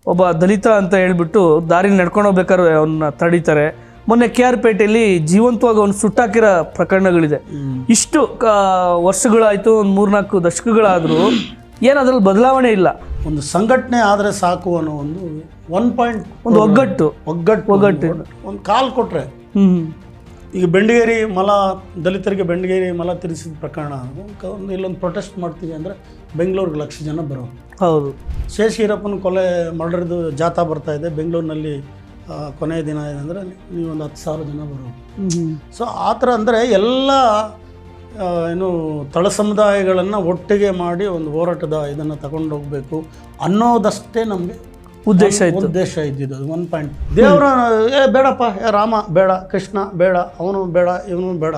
ಒಬ್ಬ ದಲಿತ ಅಂತ ಹೇಳ್ಬಿಟ್ಟು ದಾರಿ ನಡ್ಕೊಂಡು ಹೋಗ್ಬೇಕಾದ್ರೆ ಅವನ್ನ ತಡೀತಾರೆ. ಮೊನ್ನೆ KR ಪೇಟೆಯಲ್ಲಿ ಜೀವಂತವಾಗಿ ಅವ್ನು ಸುಟ್ಟಾಕಿರೋ ಪ್ರಕರಣಗಳಿದೆ. ಇಷ್ಟು ವರ್ಷಗಳಾಯಿತು, ಒಂದು 3-4 ದಶಕಗಳಾದರೂ ಏನಾದ್ರಲ್ಲಿ ಬದಲಾವಣೆ ಇಲ್ಲ. ಒಂದು ಸಂಘಟನೆ ಆದರೆ ಸಾಕು ಅನ್ನೋ ಒಂದು ಒಗ್ಗಟ್ಟು ಒಂದು ಕಾಲ್ ಕೊಟ್ಟರೆ. ಈಗ ಬೆಂಡಿಗೇರಿ ಮಲ ದಲಿತರಿಗೆ ಬೆಂಡಿಗೇರಿ ಮಲ ತಿರ್ಸಿದ ಪ್ರಕರಣ ಒಂದು ಇಲ್ಲೊಂದು ಪ್ರೊಟೆಸ್ಟ್ ಮಾಡ್ತೀವಿ ಅಂದರೆ ಬೆಂಗಳೂರಿಗೆ 1,00,000 ಜನ ಬರೋರು. ಹೌದು. ಶೇಷಗಿರಪ್ಪನ ಕೊಲೆ ಮರ್ಡರ್ದು ಜಾಥಾ ಬರ್ತಾ ಇದೆ ಬೆಂಗಳೂರಿನಲ್ಲಿ, ಕೊನೆಯ ದಿನ ಇದೆ ಅಂದರೆ ನೀವು ಒಂದು 10,000 ಜನ ಬರೋರು. ಸೊ ಆ ಥರ ಅಂದರೆ ಎಲ್ಲ ಏನು ತಳ ಸಮುದಾಯಗಳನ್ನು ಒಟ್ಟಿಗೆ ಮಾಡಿ ಒಂದು ಹೋರಾಟದ ಇದನ್ನು ತಗೊಂಡು ಹೋಗಬೇಕು ಅನ್ನೋದಷ್ಟೇ ನಮಗೆ ಉದ್ದೇಶ ಇದ್ದಿದ್ದು. 1 ಪಾಯಿಂಟ್. ದೇವರ ಬೇಡಪ್ಪ, ರಾಮ ಬೇಡ, ಕೃಷ್ಣ ಬೇಡ, ಅವನು ಬೇಡ, ಇವನು ಬೇಡ.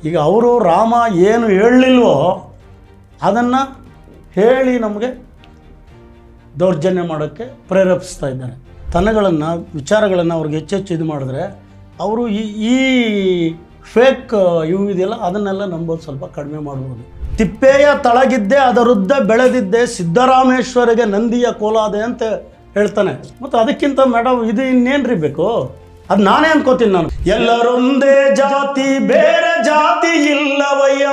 ಈಗ ಅವರು ರಾಮ ಏನು ಹೇಳಲಿಲ್ವೋ ಅದನ್ನು ಹೇಳಿ ನಮಗೆ ದೌರ್ಜನ್ಯ ಮಾಡೋಕ್ಕೆ ಪ್ರೇರೇಪಿಸ್ತಾ ಇದ್ದಾರೆ. ತನಗಳನ್ನು ವಿಚಾರಗಳನ್ನು ಅವ್ರಿಗೆ ಹೆಚ್ಚೆಚ್ಚು ಇದು ಮಾಡಿದ್ರೆ ಅವರು ಈ ಫೇಕ್ ಇವು ಇದೆಯಲ್ಲ ಅದನ್ನೆಲ್ಲ ನಂಬೋದು ಸ್ವಲ್ಪ ಕಡಿಮೆ ಮಾಡ್ಬೋದು. ತಿಪ್ಪೆಯ ತಳಗಿದ್ದೆ ಅದರುದ್ದ ಬೆಳೆದಿದ್ದೆ, ಸಿದ್ದರಾಮೇಶ್ವರಿಗೆ ನಂದಿಯ ಕೋಲಾದೆ ಅಂತ ಹೇಳ್ತಾನೆ. ಮತ್ತು ಅದಕ್ಕಿಂತ ಮೇಡಮ್ ಇದು ಇನ್ನೇನ್ರಿ ಬೇಕು? ಅದು ನಾನೇ ಅನ್ಕೋತೀನಿ ನಾನು. ಎಲ್ಲರೊಂದೇ ಜಾತಿ ಬೇರೆ ಜಾತಿ ಇಲ್ಲವಯ್ಯ,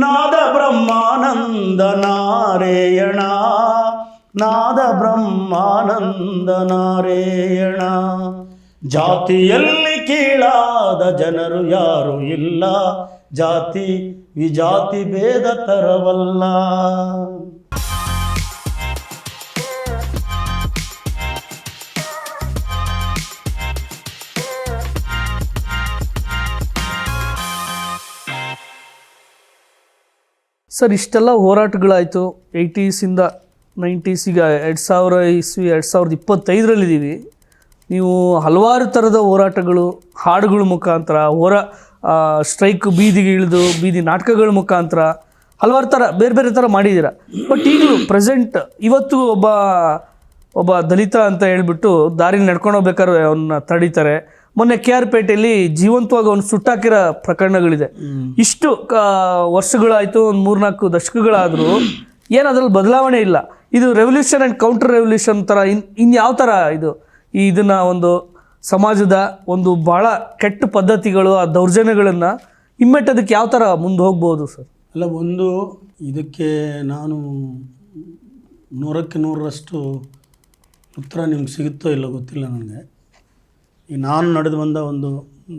ನಾದ ಬ್ರಹ್ಮಾನಂದ ನಾರಾಯಣ, ನಾದ ಬ್ರಹ್ಮಾನಂದ ನಾರಾಯಣ. ಜಾತಿಯಲ್ಲಿ ಕೀಳಾದ ಜನರು ಯಾರು ಇಲ್ಲ, ಜಾತಿ ವಿಜಾತಿ ಭೇದ ತರವಲ್ಲ. ಸರ್, ಇಷ್ಟೆಲ್ಲ ಹೋರಾಟಗಳಾಯಿತು. 80s ಇಂದ 90s, ಈಗ 2000 ಇಸ್ವಿ 2025ರಲ್ಲಿದ್ದೀವಿ. ನೀವು ಹಲವಾರು ಥರದ ಹೋರಾಟಗಳು, ಹಾಡುಗಳ ಮುಖಾಂತರ, ಸ್ಟ್ರೈಕ್, ಬೀದಿಗೆ ಇಳಿದು ಬೀದಿ ನಾಟಕಗಳ ಮುಖಾಂತರ ಹಲವಾರು ಥರ ಬೇರೆ ಬೇರೆ ಥರ ಮಾಡಿದ್ದೀರ. ಬಟ್ ಈಗಲೂ ಪ್ರೆಸೆಂಟ್ ಇವತ್ತು ಒಬ್ಬ ದಲಿತ ಅಂತ ಹೇಳ್ಬಿಟ್ಟು ದಾರಿ ನಡ್ಕೊಂಡು ಹೋಗ್ಬೇಕಾದ್ರೆ ಅವನ್ನ ತಡೀತಾರೆ. ಮೊನ್ನೆ KR ಪೇಟೆಯಲ್ಲಿ ಜೀವಂತವಾಗಿ ಅವ್ನು ಸುಟ್ಟಾಕಿರೋ ಪ್ರಕರಣಗಳಿದೆ. ಇಷ್ಟು ವರ್ಷಗಳಾಯಿತು, ಒಂದು 3-4 ದಶಕಗಳಾದರೂ ಏನಾದ್ರಲ್ಲಿ ಬದಲಾವಣೆ ಇಲ್ಲ. ಇದು ರೆವಲ್ಯೂಷನ್ ಆ್ಯಂಡ್ ಕೌಂಟರ್ ರೆವಲ್ಯೂಷನ್ ಥರ ಇನ್ಯಾವ ಥರ ಇದನ್ನು ಒಂದು ಸಮಾಜದ ಒಂದು ಭಾಳ ಕೆಟ್ಟ ಪದ್ಧತಿಗಳು, ಆ ದೌರ್ಜನ್ಯಗಳನ್ನು ಹಿಮ್ಮೆಟ್ಟೋದಕ್ಕೆ ಯಾವ ಥರ ಮುಂದೆ ಹೋಗ್ಬೋದು ಸರ್? ಅಲ್ಲ, ಒಂದು ಇದಕ್ಕೆ ನಾನು 100ಕ್ಕೆ 100ರಷ್ಟು ಉತ್ತರ ನಿಮ್ಗೆ ಸಿಗುತ್ತೋ ಇಲ್ಲ ಗೊತ್ತಿಲ್ಲ ನನಗೆ. ಈ ನಾನು ನಡೆದು ಬಂದ ಒಂದು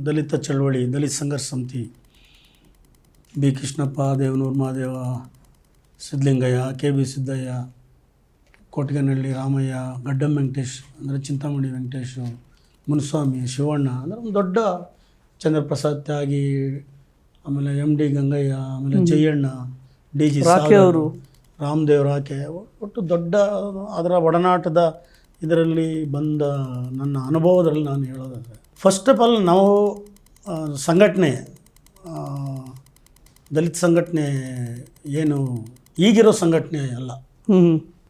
ದಲಿತ ಚಳವಳಿ, ದಲಿತ ಸಂಘರ್ಷ ಸಮಿತಿ, ಬಿ ಕೃಷ್ಣಪ್ಪ, ದೇವನೂರು ಮಹಾದೇವ, ಸಿದ್ಧಲಿಂಗಯ್ಯ, KB ಸಿದ್ದಯ್ಯ, ಕೋಟಗನಹಳ್ಳಿ ರಾಮಯ್ಯ, ಗಡ್ಡಂ ವೆಂಕಟೇಶ್ ಅಂದರೆ ಚಿಂತಾಮಣಿ ವೆಂಕಟೇಶು, ಮುನಿಸ್ವಾಮಿ, ಶಿವಣ್ಣ ಅಂದರೆ ಒಂದು ದೊಡ್ಡ, ಚಂದ್ರಪ್ರಸಾದ್ ತ್ಯಾಗಿ, ಆಮೇಲೆ MD ಗಂಗಯ್ಯ, ಆಮೇಲೆ ಜಯಣ್ಣ, DG ಅವರು, ರಾಮದೇವ್ ರಾಕೆ, ಒಟ್ಟು ದೊಡ್ಡ ಅದರ ಒಡನಾಟದ ಇದರಲ್ಲಿ ಬಂದ ನನ್ನ ಅನುಭವದಲ್ಲಿ ನಾನು ಹೇಳೋದಾದರೆ, ಫಸ್ಟ್ ಆಫ್ ಆಲ್ ನಾವು ಸಂಘಟನೆ, ದಲಿತ ಸಂಘಟನೆ ಏನು ಈಗಿರೋ ಸಂಘಟನೆ ಅಲ್ಲ.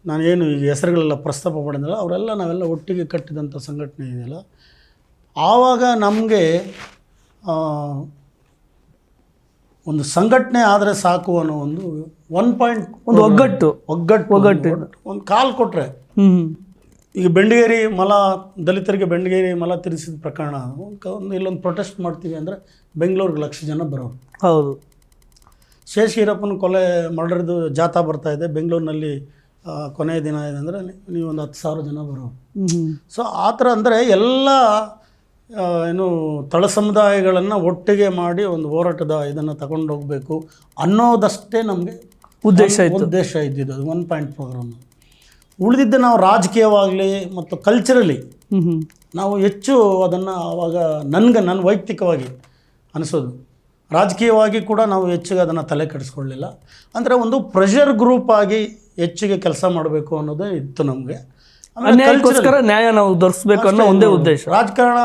ನಾನೇನು ಈಗ ಹೆಸರುಗಳೆಲ್ಲ ಪ್ರಸ್ತಾಪ ಮಾಡಿದ್ರಲ್ಲ ಅವರೆಲ್ಲ ನಾವೆಲ್ಲ ಒಟ್ಟಿಗೆ ಕಟ್ಟಿದಂಥ ಸಂಘಟನೆ ಇದೆಯಲ್ಲ. ಆವಾಗ ನಮಗೆ ಒಂದು ಸಂಘಟನೆ ಆದರೆ ಸಾಕು ಅನ್ನೋ ಒಂದು ಒಗ್ಗಟ್ಟು ಒಂದು ಕಾಲ್ ಕೊಟ್ಟರೆ. ಈಗ ಬೆಂಡಿಗೇರಿ ಮಲ ದಲಿತರಿಗೆ ಬೆಂಡಿಗೇರಿ ಮಲ ತಿರ್ಸಿದ ಪ್ರಕರಣ ಒಂದು ಇಲ್ಲೊಂದು ಪ್ರೊಟೆಸ್ಟ್ ಮಾಡ್ತೀವಿ ಅಂದರೆ ಬೆಂಗಳೂರಿಗೆ 1,00,000 ಜನ ಬರೋರು. ಹೌದು. ಶೇಷಗಿರಪ್ಪನ ಕೊಲೆ ಮರ್ಡರ್ದು ಜಾಥಾ ಬರ್ತಾ ಇದೆ ಬೆಂಗಳೂರಿನಲ್ಲಿ, ಕೊನೆಯ ದಿನ ಇದೆ ಅಂದರೆ ನೀವು ಒಂದು 10,000 ಜನ ಬರೋರು. ಸೊ ಆ ಥರ ಅಂದರೆ ಎಲ್ಲ ಏನು ತಳ ಸಮುದಾಯಗಳನ್ನು ಒಟ್ಟಿಗೆ ಮಾಡಿ ಒಂದು ಹೋರಾಟದ ಇದನ್ನು ತಗೊಂಡು ಹೋಗಬೇಕು ಅನ್ನೋದಷ್ಟೇ ನಮಗೆ ಉದ್ದೇಶ ಇದ್ದಿದ್ದು. ಅದು 1 ಪಾಯಿಂಟ್ ಪ್ರೋಗ್ರಾಮ್. ಉಳಿದಿದ್ದ ನಾವು ರಾಜಕೀಯವಾಗಲಿ ಮತ್ತು ಕಲ್ಚರಲಿ ನಾವು ಹೆಚ್ಚು ಅದನ್ನು ಆವಾಗ ನನ್ನ ವೈಯಕ್ತಿಕವಾಗಿ ಅನಿಸೋದು, ರಾಜಕೀಯವಾಗಿ ಕೂಡ ನಾವು ಹೆಚ್ಚಿಗೆ ಅದನ್ನು ತಲೆ ಕೆಡಿಸ್ಕೊಳ್ಳಲಿಲ್ಲ. ಅಂದರೆ ಒಂದು ಪ್ರೆಷರ್ ಗ್ರೂಪ್ ಆಗಿ ಹೆಚ್ಚಿಗೆ ಕೆಲಸ ಮಾಡಬೇಕು ಅನ್ನೋದೇ ಇತ್ತು ನಮಗೆ. ನ್ಯಾಯ ನಾವು ದೊರಕಿಸ್ಬೇಕು ಅನ್ನೋ ಒಂದೇ ಉದ್ದೇಶ. ರಾಜಕಾರಣ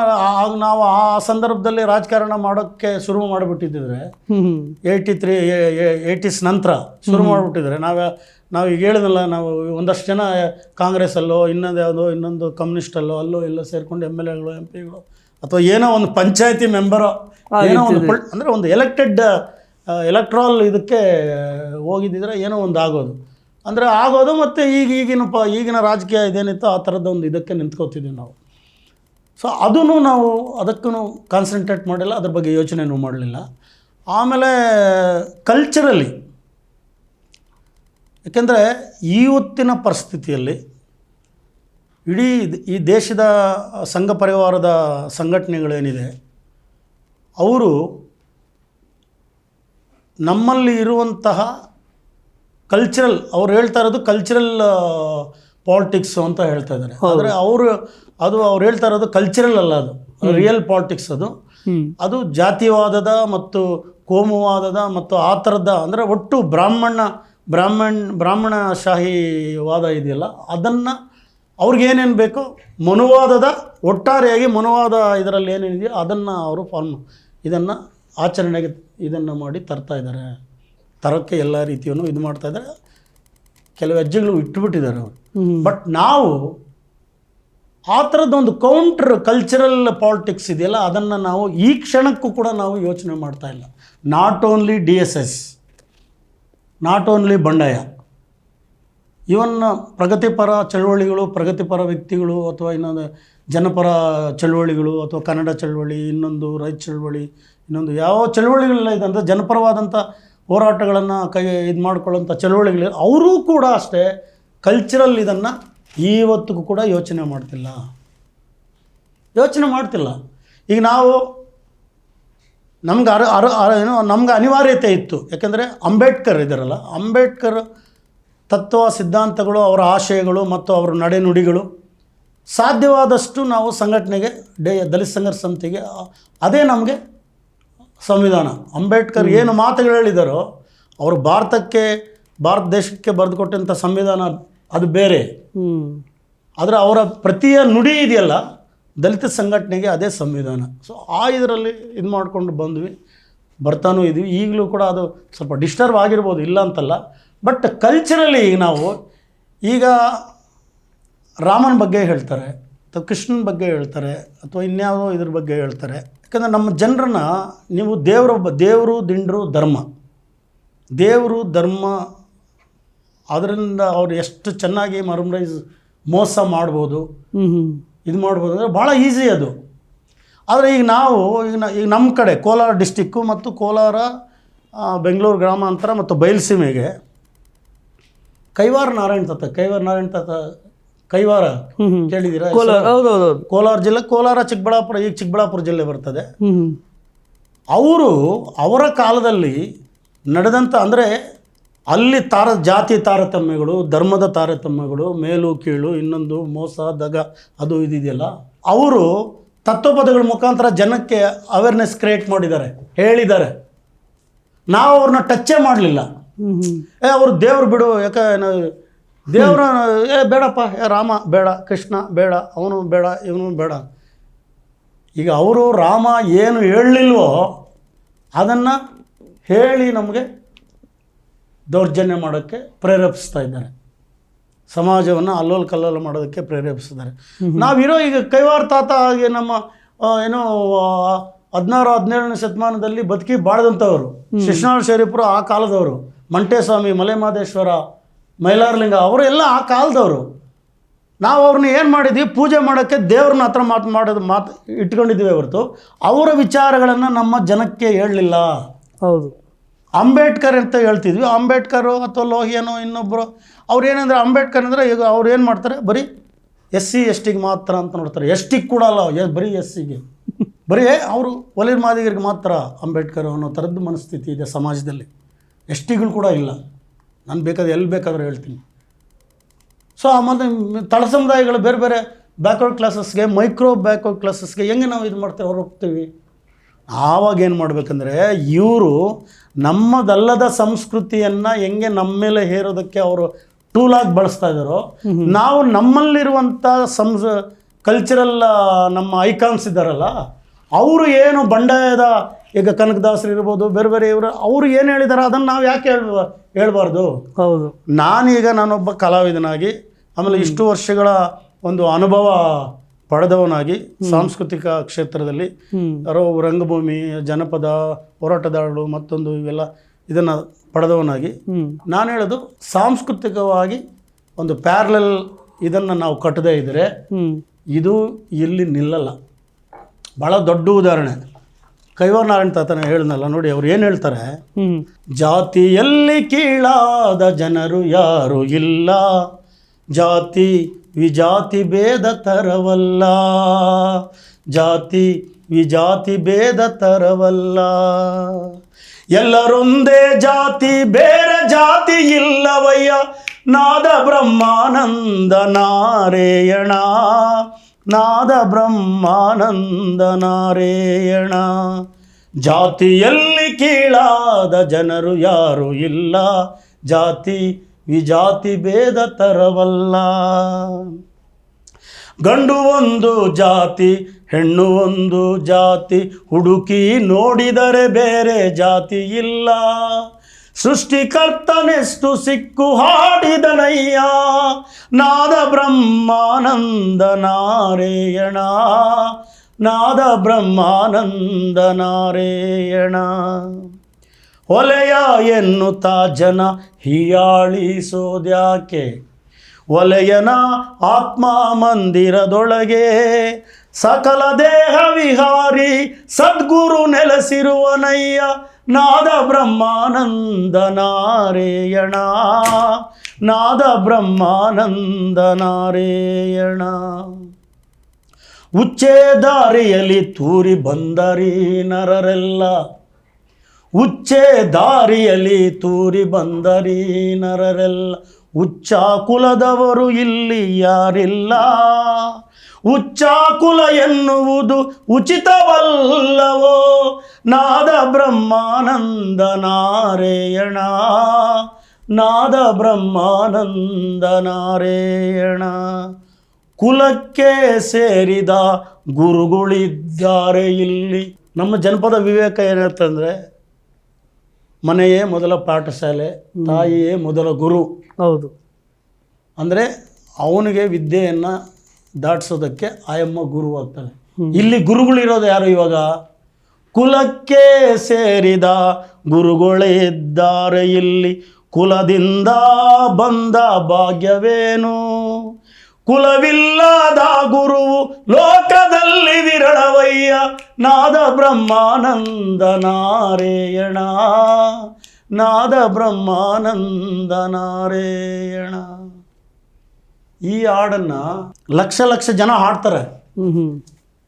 ನಾವು ಆ ಸಂದರ್ಭದಲ್ಲಿ ರಾಜಕಾರಣ ಮಾಡೋಕ್ಕೆ ಶುರು ಮಾಡಿಬಿಟ್ಟಿದ್ದರೆ 80s ನಂತರ ಶುರು ಮಾಡಿಬಿಟ್ಟಿದ್ರೆ ನಾವು ಈಗ ಹೇಳಿದ್ನಲ್ಲ, ನಾವು ಒಂದಷ್ಟು ಜನ ಕಾಂಗ್ರೆಸ್ಸಲ್ಲೋ ಇನ್ನೊಂದು ಕಮ್ಯುನಿಸ್ಟಲ್ಲೋ ಅಲ್ಲೋ ಎಲ್ಲೋ ಸೇರಿಕೊಂಡು MLAಗಳು MP ಗಳು ಅಥವಾ ಏನೋ ಒಂದು ಪಂಚಾಯತಿ ಮೆಂಬರೋ ಏನೋ ಒಂದು ಅಂದರೆ ಒಂದು ಎಲೆಕ್ಟ್ರಾಲ್ ಇದಕ್ಕೆ ಹೋಗಿದ್ದಿದ್ರೆ ಏನೋ ಒಂದು ಆಗೋದು. ಅಂದರೆ ಆಗೋದು ಮತ್ತು ಈಗಿನ ರಾಜಕೀಯ ಇದೇನಿತ್ತು ಆ ಥರದ ಒಂದು ಇದಕ್ಕೆ ನಿಂತ್ಕೋತಿದ್ವಿ ನಾವು. ಸೊ ಅದೂ ನಾವು ಅದಕ್ಕೂ ಕಾನ್ಸಂಟ್ರೇಟ್ ಮಾಡಿಲ್ಲ, ಅದ್ರ ಬಗ್ಗೆ ಯೋಚನೆಯೂ ಮಾಡಲಿಲ್ಲ. ಆಮೇಲೆ ಕಲ್ಚರಲಿ, ಯಾಕೆಂದರೆ ಇವತ್ತಿನ ಪರಿಸ್ಥಿತಿಯಲ್ಲಿ ಇಡೀ ಈ ದೇಶದ ಸಂಘ ಪರಿವಾರದ ಸಂಘಟನೆಗಳೇನಿದೆ ಅವರು ನಮ್ಮಲ್ಲಿ ಇರುವಂತಹ ಕಲ್ಚರಲ್, ಅವ್ರು ಹೇಳ್ತಾ ಇರೋದು ಕಲ್ಚರಲ್ ಪಾಲಿಟಿಕ್ಸು ಅಂತ ಹೇಳ್ತಾ ಇದ್ದಾರೆ. ಆದರೆ ಅವ್ರು ಹೇಳ್ತಾ ಇರೋದು ಕಲ್ಚರಲ್ ಅಲ್ಲ, ಅದು ರಿಯಲ್ ಪಾಲಿಟಿಕ್ಸ್. ಅದು ಜಾತಿವಾದದ ಮತ್ತು ಕೋಮುವಾದದ ಮತ್ತು ಆ ಥರದ, ಅಂದರೆ ಒಟ್ಟು ಬ್ರಾಹ್ಮಣಶಾಹಿವಾದ ಇದೆಯಲ್ಲ, ಅದನ್ನು ಅವ್ರಿಗೇನೇನು ಬೇಕೋ ಮನುವಾದದ ಒಟ್ಟಾರೆಯಾಗಿ ಮನುವಾದ ಇದರಲ್ಲಿ ಏನೇನಿದೆಯೋ ಅದನ್ನು ಅವರು ಇದನ್ನು ಆಚರಣೆಗೆ ಇದನ್ನು ಮಾಡಿ ತರೋಕ್ಕೆ ಎಲ್ಲ ರೀತಿಯೂ ಇದು ಮಾಡ್ತಾಯಿದ್ದಾರೆ. ಕೆಲವು ಹೆಜ್ಜೆಗಳು ಇಟ್ಟುಬಿಟ್ಟಿದ್ದಾರೆ ಅವರು. ಬಟ್ ನಾವು ಆ ಥರದ್ದೊಂದು ಕೌಂಟ್ರ್ ಕಲ್ಚರಲ್ ಪಾಲಿಟಿಕ್ಸ್ ಇದೆಯಲ್ಲ, ಅದನ್ನು ನಾವು ಈ ಕ್ಷಣಕ್ಕೂ ಕೂಡ ನಾವು ಯೋಚನೆ ಮಾಡ್ತಾ ಇಲ್ಲ. Not only DSS, not only ಬಂಡಾಯ, ಇವನ್ ಪ್ರಗತಿಪರ ಚಳವಳಿಗಳು, ಪ್ರಗತಿಪರ ವ್ಯಕ್ತಿಗಳು, ಅಥವಾ ಇನ್ನೊಂದು ಜನಪರ ಚಳವಳಿಗಳು, ಅಥವಾ ಕನ್ನಡ ಚಳವಳಿ, ಇನ್ನೊಂದು ರೈತ ಚಳವಳಿ, ಇನ್ನೊಂದು ಯಾವ ಚಳವಳಿಗಳೆಲ್ಲ ಇದೆ ಅಂದರೆ ಜನಪರವಾದಂಥ ಹೋರಾಟಗಳನ್ನು ಇದು ಮಾಡ್ಕೊಳ್ಳೋಂಥ ಚಳವಳಿಗಳು, ಅವರೂ ಕೂಡ ಅಷ್ಟೇ ಕಲ್ಚರಲ್ ಇದನ್ನು ಇವತ್ತಿಗೂ ಕೂಡ ಯೋಚನೆ ಮಾಡ್ತಿಲ್ಲ. ಈಗ ನಾವು ನಮ್ಗೆ ಅನಿವಾರ್ಯತೆ ಇತ್ತು. ಯಾಕೆಂದರೆ ಅಂಬೇಡ್ಕರ್ ಇದ್ದಾರಲ್ಲ, ಅಂಬೇಡ್ಕರ್ ತತ್ವ ಸಿದ್ಧಾಂತಗಳು, ಅವರ ಆಶಯಗಳು ಮತ್ತು ಅವರ ನಡೆನುಡಿಗಳು ಸಾಧ್ಯವಾದಷ್ಟು ನಾವು ಸಂಘಟನೆಗೆ ದಲಿತ ಸಂಘರ್ಷ ಸಮಿತಿಗೆ ಅದೇ ನಮಗೆ ಸಂವಿಧಾನ. ಅಂಬೇಡ್ಕರ್ ಏನು ಮಾತುಗಳು ಹೇಳಿದಾರೋ, ಅವರು ಭಾರತ ದೇಶಕ್ಕೆ ಬರೆದುಕೊಟ್ಟಂಥ ಸಂವಿಧಾನ ಅದು ಬೇರೆ. ಆದರೆ ಅವರ ಪ್ರತಿಯ ನುಡಿ ಇದೆಯಲ್ಲ, ದಲಿತ ಸಂಘಟನೆಗೆ ಅದೇ ಸಂವಿಧಾನ. ಸೊ ಇದರಲ್ಲಿ ಇದು ಮಾಡಿಕೊಂಡು ಬರ್ತಾನೂ ಇದ್ವಿ. ಈಗಲೂ ಕೂಡ ಅದು ಸ್ವಲ್ಪ ಡಿಸ್ಟರ್ಬ್ ಆಗಿರ್ಬೋದು, ಇಲ್ಲ ಅಂತಲ್ಲ. ಬಟ್ ಕಲ್ಚರಲಿ ಈಗ ರಾಮನ ಬಗ್ಗೆ ಹೇಳ್ತಾರೆ, ಅಥವಾ ಕೃಷ್ಣನ ಬಗ್ಗೆ ಹೇಳ್ತಾರೆ, ಅಥವಾ ಇನ್ಯಾವುದೋ ಇದ್ರ ಬಗ್ಗೆ ಹೇಳ್ತಾರೆ. ಯಾಕಂದರೆ ನಮ್ಮ ಜನರನ್ನ ನೀವು ದೇವರು ದಿಂಡ್ರು ಧರ್ಮ ಅದರಿಂದ ಅವ್ರು ಎಷ್ಟು ಚೆನ್ನಾಗಿ ಮೋಸ ಮಾಡ್ಬೋದು, ಇದು ಮಾಡ್ಬೋದು ಅಂದರೆ ಭಾಳ ಈಸಿ ಅದು. ಆದರೆ ಈಗ ನಮ್ಮ ಕಡೆ ಕೋಲಾರ ಡಿಸ್ಟಿಕ್ಕು ಮತ್ತು ಕೋಲಾರ, ಬೆಂಗಳೂರು ಗ್ರಾಮಾಂತರ ಮತ್ತು ಬಯಲುಸೀಮೆಗೆ ಕೈವಾರ ನಾರಾಯಣ ತಾತ ಕೈವಾರ ಕೇಳಿದ್ದೀರಾ? ಕೋಲಾರ ಜಿಲ್ಲೆ, ಕೋಲಾರ ಚಿಕ್ಕಬಳ್ಳಾಪುರ, ಈಗ ಚಿಕ್ಕಬಳ್ಳಾಪುರ ಜಿಲ್ಲೆ ಬರ್ತದೆ. ಅವರ ಕಾಲದಲ್ಲಿ ನಡೆದಂಥ, ಅಂದರೆ ಅಲ್ಲಿ ಜಾತಿ ತಾರತಮ್ಯಗಳು, ಧರ್ಮದ ತಾರತಮ್ಯಗಳು, ಮೇಲು ಕೀಳು, ಇನ್ನೊಂದು ಮೋಸ ದಗ ಅದು ಇದೆಯಲ್ಲ, ಅವರು ತತ್ವಪದಗಳ ಮುಖಾಂತರ ಜನಕ್ಕೆ ಅವೇರ್ನೆಸ್ ಕ್ರಿಯೇಟ್ ಮಾಡಿದ್ದಾರೆ, ಹೇಳಿದ್ದಾರೆ. ನಾವು ಅವ್ರನ್ನ ಟಚ್ಚೇ ಮಾಡಲಿಲ್ಲ. ಅವರು ದೇವ್ರು ಬಿಡು, ಯಾಕೆ ದೇವ್ರ ಬೇಡಪ್ಪ, ರಾಮ ಬೇಡ, ಕೃಷ್ಣ ಬೇಡ, ಅವನು ಬೇಡ, ಇವನು ಬೇಡ. ಈಗ ಅವರು ರಾಮ ಏನು ಹೇಳಲಿಲ್ವೋ ಅದನ್ನು ಹೇಳಿ ನಮಗೆ ದೌರ್ಜನ್ಯ ಮಾಡೋಕ್ಕೆ ಪ್ರೇರೇಪಿಸ್ತಾ ಇದ್ದಾರೆ, ಸಮಾಜವನ್ನು ಅಲ್ಲೋಲ ಕಲ್ಲೋಲ ಮಾಡೋದಕ್ಕೆ ಪ್ರೇರೇಪಿಸಿದ್ದಾರೆ. ನಾವಿರೋ ಈಗ ಕೈವಾರ ತಾತ ಹಾಗೆ ನಮ್ಮ 16-17ನೇ ಶತಮಾನದಲ್ಲಿ ಬದುಕಿ ಬಾಳದಂಥವ್ರು, ಶಿಶುನಾಳ ಶರೀಫರು ಆ ಕಾಲದವರು, ಮಂಟೇಸ್ವಾಮಿ, ಮಲೆಮಹದೇಶ್ವರ, ಮೈಲಾರಲಿಂಗ ಅವರೆಲ್ಲ ಆ ಕಾಲದವರು. ನಾವು ಅವ್ರನ್ನ ಏನು ಮಾಡಿದ್ವಿ, ಪೂಜೆ ಮಾಡೋಕ್ಕೆ ದೇವ್ರನ್ನ ಹತ್ರ ಮಾತು ಇಟ್ಕೊಂಡಿದ್ದೀವಿ ಹೊರತು ಅವರ ವಿಚಾರಗಳನ್ನು ನಮ್ಮ ಜನಕ್ಕೆ ಹೇಳಲಿಲ್ಲ. ಹೌದು. ಅಂಬೇಡ್ಕರ್ ಅಂತ ಹೇಳ್ತಿದ್ವಿ, ಅಂಬೇಡ್ಕರು ಅಥವಾ ಲೋಹಿಯನೋ ಇನ್ನೊಬ್ಬರು, ಅವ್ರು ಏನಂದರೆ ಅಂಬೇಡ್ಕರ್ ಅಂದರೆ ಈಗ ಅವ್ರು ಏನು ಮಾಡ್ತಾರೆ, ಬರೀ SC ST ಮಾತ್ರ ಅಂತ ನೋಡ್ತಾರೆ. ST ಕೂಡ ಅಲ್ಲ, ಬರೀ SCಗೆ, ಬರೀ ಅವರು ಒಲಿರ್ ಮಾದಿಗರಿಗೆ ಮಾತ್ರ ಅಂಬೇಡ್ಕರ್ ಅನ್ನೋ ಥರದ್ದು ಮನಸ್ಥಿತಿ ಇದೆ ಸಮಾಜದಲ್ಲಿ. STಗಳು ಕೂಡ ಇಲ್ಲ. ನಾನು ಎಲ್ಲಿ ಬೇಕಾದರೂ ಹೇಳ್ತೀನಿ. ಸೊ ಆಮೇಲೆ ತಳ ಸಮುದಾಯಗಳು ಬೇರೆ ಬೇರೆ ಬ್ಯಾಕ್ವರ್ಡ್ ಕ್ಲಾಸಸ್ಗೆ, ಮೈಕ್ರೋ ಬ್ಯಾಕ್ವರ್ಡ್ ಕ್ಲಾಸಸ್ಗೆ ಹೆಂಗೆ ನಾವು ಇದು ಮಾಡ್ತೇವೆ, ಹೋಗ್ತೀವಿ. ಆವಾಗ ಏನು ಮಾಡಬೇಕಂದ್ರೆ, ಇವರು ನಮ್ಮದಲ್ಲದ ಸಂಸ್ಕೃತಿಯನ್ನು ಹೆಂಗೆ ನಮ್ಮ ಮೇಲೆ ಹೇರೋದಕ್ಕೆ ಅವರು ಟೂಲಾಗಿ ಬಳಸ್ತಾ ಇದ್ದಾರೋ, ನಾವು ನಮ್ಮಲ್ಲಿರುವಂಥ ಕಲ್ಚರಲ್ ನಮ್ಮ ಐಕಾನ್ಸ್ ಇದ್ದಾರಲ್ಲ, ಅವರು ಏನು ಬಂಡಾಯದ, ಈಗ ಕನಕದಾಸರು ಇರ್ಬೋದು, ಬೇರೆ ಬೇರೆ ಅವರು ಏನು ಹೇಳಿದಾರೆ ಅದನ್ನು ನಾವು ಯಾಕೆ ಹೇಳ್ಬಾರ್ದು? ಹೌದು. ನಾನೊಬ್ಬ ಕಲಾವಿದನಾಗಿ, ಆಮೇಲೆ ಇಷ್ಟು ವರ್ಷಗಳ ಒಂದು ಅನುಭವ ಪಡೆದವನಾಗಿ ಸಾಂಸ್ಕೃತಿಕ ಕ್ಷೇತ್ರದಲ್ಲಿ ರಂಗಭೂಮಿ, ಜನಪದ, ಹೋರಾಟಗಾರರು, ಮತ್ತೊಂದು ಇವೆಲ್ಲ ಇದನ್ನು ಪಡೆದವನಾಗಿ ನಾನು ಹೇಳೋದು ಸಾಂಸ್ಕೃತಿಕವಾಗಿ ಒಂದು ಪ್ಯಾರಲಲ್ ಇದನ್ನು ನಾವು ಕಟ್ಟದೇ ಇದ್ದರೆ ಇದು ಇಲ್ಲಿ ನಿಲ್ಲಲ್ಲ. ಭಾಳ ದೊಡ್ಡ ಉದಾಹರಣೆ ಕೈವಾರ ನಾರಾಯಣ ತಾತನ ಹೇಳಿದ್ನಲ್ಲ ನೋಡಿ, ಅವ್ರು ಏನು ಹೇಳ್ತಾರೆ, ಜಾತಿಯಲ್ಲಿ ಕೀಳಾದ ಜನರು ಯಾರು ಇಲ್ಲ, ಜಾತಿ ವಿಜಾತಿ ಭೇದ ತರವಲ್ಲ, ಜಾತಿ ವಿಜಾತಿ ಭೇದ ತರವಲ್ಲ, ಎಲ್ಲರೊಂದೇ ಜಾತಿ ಬೇರೆ ಜಾತಿ ಇಲ್ಲವಯ್ಯ, ನಾದ ಬ್ರಹ್ಮಾನಂದ ನಾರಾಯಣ, ನಾದ ಬ್ರಹ್ಮಾನಂದ ನಾರಾಯಣ, ಜಾತಿಯಲ್ಲಿ ಕೀಳಾದ ಜನರು ಯಾರು ಇಲ್ಲ, ಜಾತಿ ವಿಜಾತಿ ಭೇದ ತರವಲ್ಲ, ಗಂಡು ಒಂದು ಜಾತಿ ಹೆಣ್ಣು ಒಂದು ಜಾತಿ, ಹುಡುಕಿ ನೋಡಿದರೆ ಬೇರೆ ಜಾತಿ ಇಲ್ಲ, ಸೃಷ್ಟಿಕರ್ತನೆಷ್ಟು ಸಿಕ್ಕು ಹಾಡಿದನಯ್ಯ, ನಾದ ಬ್ರಹ್ಮಾನಂದ ನಾರಾಯಣ, ನಾದ ಬ್ರಹ್ಮಾನಂದ ನಾರಾಯಣ, ಒಲೆಯ ಎನ್ನುತ್ತಾ ಜನ ಹೀಯಾಳಿಸೋದ್ಯಾಕೆ, ಒಲೆಯನ ಆತ್ಮ ಮಂದಿರದೊಳಗೆ ಸಕಲ ದೇಹ ವಿಹಾರಿ ಸದ್ಗುರು ನೆಲೆಸಿರುವನಯ್ಯ, ನಾದ ಬ್ರಹ್ಮಾನಂದ ನಾರಾಯಣ, ನಾದ ಬ್ರಹ್ಮಾನಂದ ನಾರಾಯಣ, ಉಚ್ಚೆ ದಾರಿಯಲ್ಲಿ ತೂರಿ ಬಂದರಿ ನರರೆಲ್ಲ, ಉಚ್ಚೆ ದಾರಿಯಲ್ಲಿ ತೂರಿ ಬಂದರಿ ನರರೆಲ್ಲ, ಉಚ್ಚ ಕುಲದವರು ಇಲ್ಲಿ ಯಾರಿಲ್ಲ, ಉಚ್ಚ ಕುಲ ಎನ್ನುವುದು ಉಚಿತವಲ್ಲವೋ, ನಾದ ಬ್ರಹ್ಮಾನಂದ ನಾರಾಯಣ, ನಾದ ಬ್ರಹ್ಮಾನಂದ ನಾರಾಯಣ, ಕುಲಕ್ಕೆ ಸೇರಿದ ಗುರುಗಳಿದ್ದಾರೆ ಇಲ್ಲಿ. ನಮ್ಮ ಜನಪದ ವಿವೇಕ ಏನಂತಂದರೆ, ಮನೆಯೇ ಮೊದಲ ಪಾಠಶಾಲೆ, ತಾಯಿಯೇ ಮೊದಲ ಗುರು. ಹೌದು. ಅಂದರೆ ಅವನಿಗೆ ವಿದ್ಯೆಯನ್ನು ದಾಟಿಸೋದಕ್ಕೆ ಆಯಮ್ಮ ಗುರು ಆಗ್ತಾಳೆ. ಇಲ್ಲಿ ಗುರುಗಳಿರೋದು ಯಾರು ಇವಾಗ? ಕುಲಕ್ಕೆ ಸೇರಿದ ಗುರುಗಳೇ ಇದ್ದಾರೆ ಇಲ್ಲಿ, ಕುಲದಿಂದ ಬಂದ ಭಾಗ್ಯವೇನು, ಕುಲವಿಲ್ಲದ ಗುರುವು ಲೋಕದಲ್ಲಿ ವಿರಳವಯ್ಯ, ನಾದ ಬ್ರಹ್ಮಾನಂದ ನಾರಾಯಣ, ನಾದ ಬ್ರಹ್ಮಾನಂದ ನಾರಾಯಣ. ಈ ಹಾಡನ್ನು ಲಕ್ಷ ಲಕ್ಷ ಜನ ಹಾಡ್ತಾರೆ.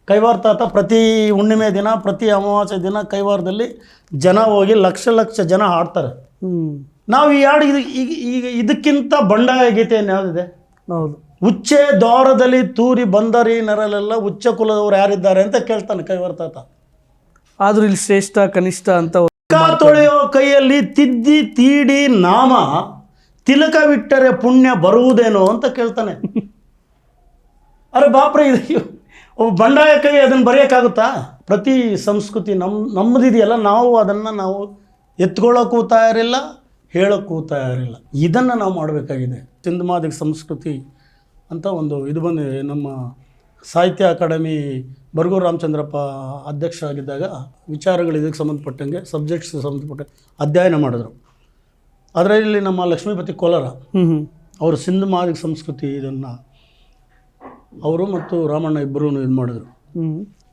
ಕೈವಾರ ತಾತ ಪ್ರತಿ ಹುಣ್ಣಿಮೆ ದಿನ, ಪ್ರತಿ ಅಮಾವಾಸ್ಯೆ ದಿನ ಕೈವಾರದಲ್ಲಿ ಜನ ಹೋಗಿ ಲಕ್ಷ ಲಕ್ಷ ಜನ ಹಾಡ್ತಾರೆ. ನಾವು ಈ ಹಾಡು ಈಗ ಇದಕ್ಕಿಂತ ಬಂಡಾಯ ಗೀತೆಯನ್ನು ಯಾವುದಿದೆ? ಹೌದು. ಉಚ್ಚೆ ದ್ವಾರದಲ್ಲಿ ತೂರಿ ಬಂದರಿ ನರಲೆಲ್ಲ ಉಚ್ಚ ಕುಲದವರು ಯಾರಿದ್ದಾರೆ ಅಂತ ಕೇಳ್ತಾನೆ ಕೈವಾರ ತಾತ. ಆದ್ರೂ ಇಲ್ಲಿ ಶ್ರೇಷ್ಠ ಕನಿಷ್ಠ ಅಂತ ತೊಳೆಯೋ ಕೈಯಲ್ಲಿ ತಿದ್ದಿ ತೀಡಿ ನಾಮ, ತಿಲಕವಿಟ್ಟರೆ ಪುಣ್ಯ ಬರುವುದೇನೋ ಅಂತ ಕೇಳ್ತಾನೆ. ಅರೆ ಬಾಪ್ರೆ, ಇದು ಒಬ್ಬ ಬಂಡಾಯ ಕೈ ಅದನ್ನು ಬರೆಯೋಕ್ಕಾಗುತ್ತಾ? ಪ್ರತಿ ಸಂಸ್ಕೃತಿ ನಮ್ಮದಿದೆಯಲ್ಲ, ನಾವು ಅದನ್ನು ನಾವು ಎತ್ಕೊಳ್ಳೋಕ್ಕೂ ತಯಾರಿಲ್ಲ, ಹೇಳೋಕ್ಕೂ ತಯಾರಿಲ್ಲ. ಇದನ್ನು ನಾವು ಮಾಡಬೇಕಾಗಿದೆ. ಸಿಂಧಮಾದಿಗ ಸಂಸ್ಕೃತಿ ಅಂತ ಒಂದು ಇದು ಬಂದಿದೆ. ನಮ್ಮ ಸಾಹಿತ್ಯ ಅಕಾಡೆಮಿ ಬರಗೂರು ರಾಮಚಂದ್ರಪ್ಪ ಅಧ್ಯಕ್ಷರಾಗಿದ್ದಾಗ ವಿಚಾರಗಳು ಇದಕ್ಕೆ ಸಂಬಂಧಪಟ್ಟಂಗೆ, ಸಬ್ಜೆಕ್ಟ್ಸ್ ಸಂಬಂಧಪಟ್ಟ ಅಧ್ಯಯನ ಮಾಡಿದ್ರು. ಅದರಲ್ಲಿ ನಮ್ಮ ಲಕ್ಷ್ಮೀಪತಿ ಕೋಲಾರ ಅವರು ಸಿಂಧಮಾದಿಗ ಸಂಸ್ಕೃತಿ ಇದನ್ನು ಅವರು ಮತ್ತು ರಾಮಣ್ಣ ಇಬ್ಬರೂ ಇದು ಮಾಡಿದ್ರು.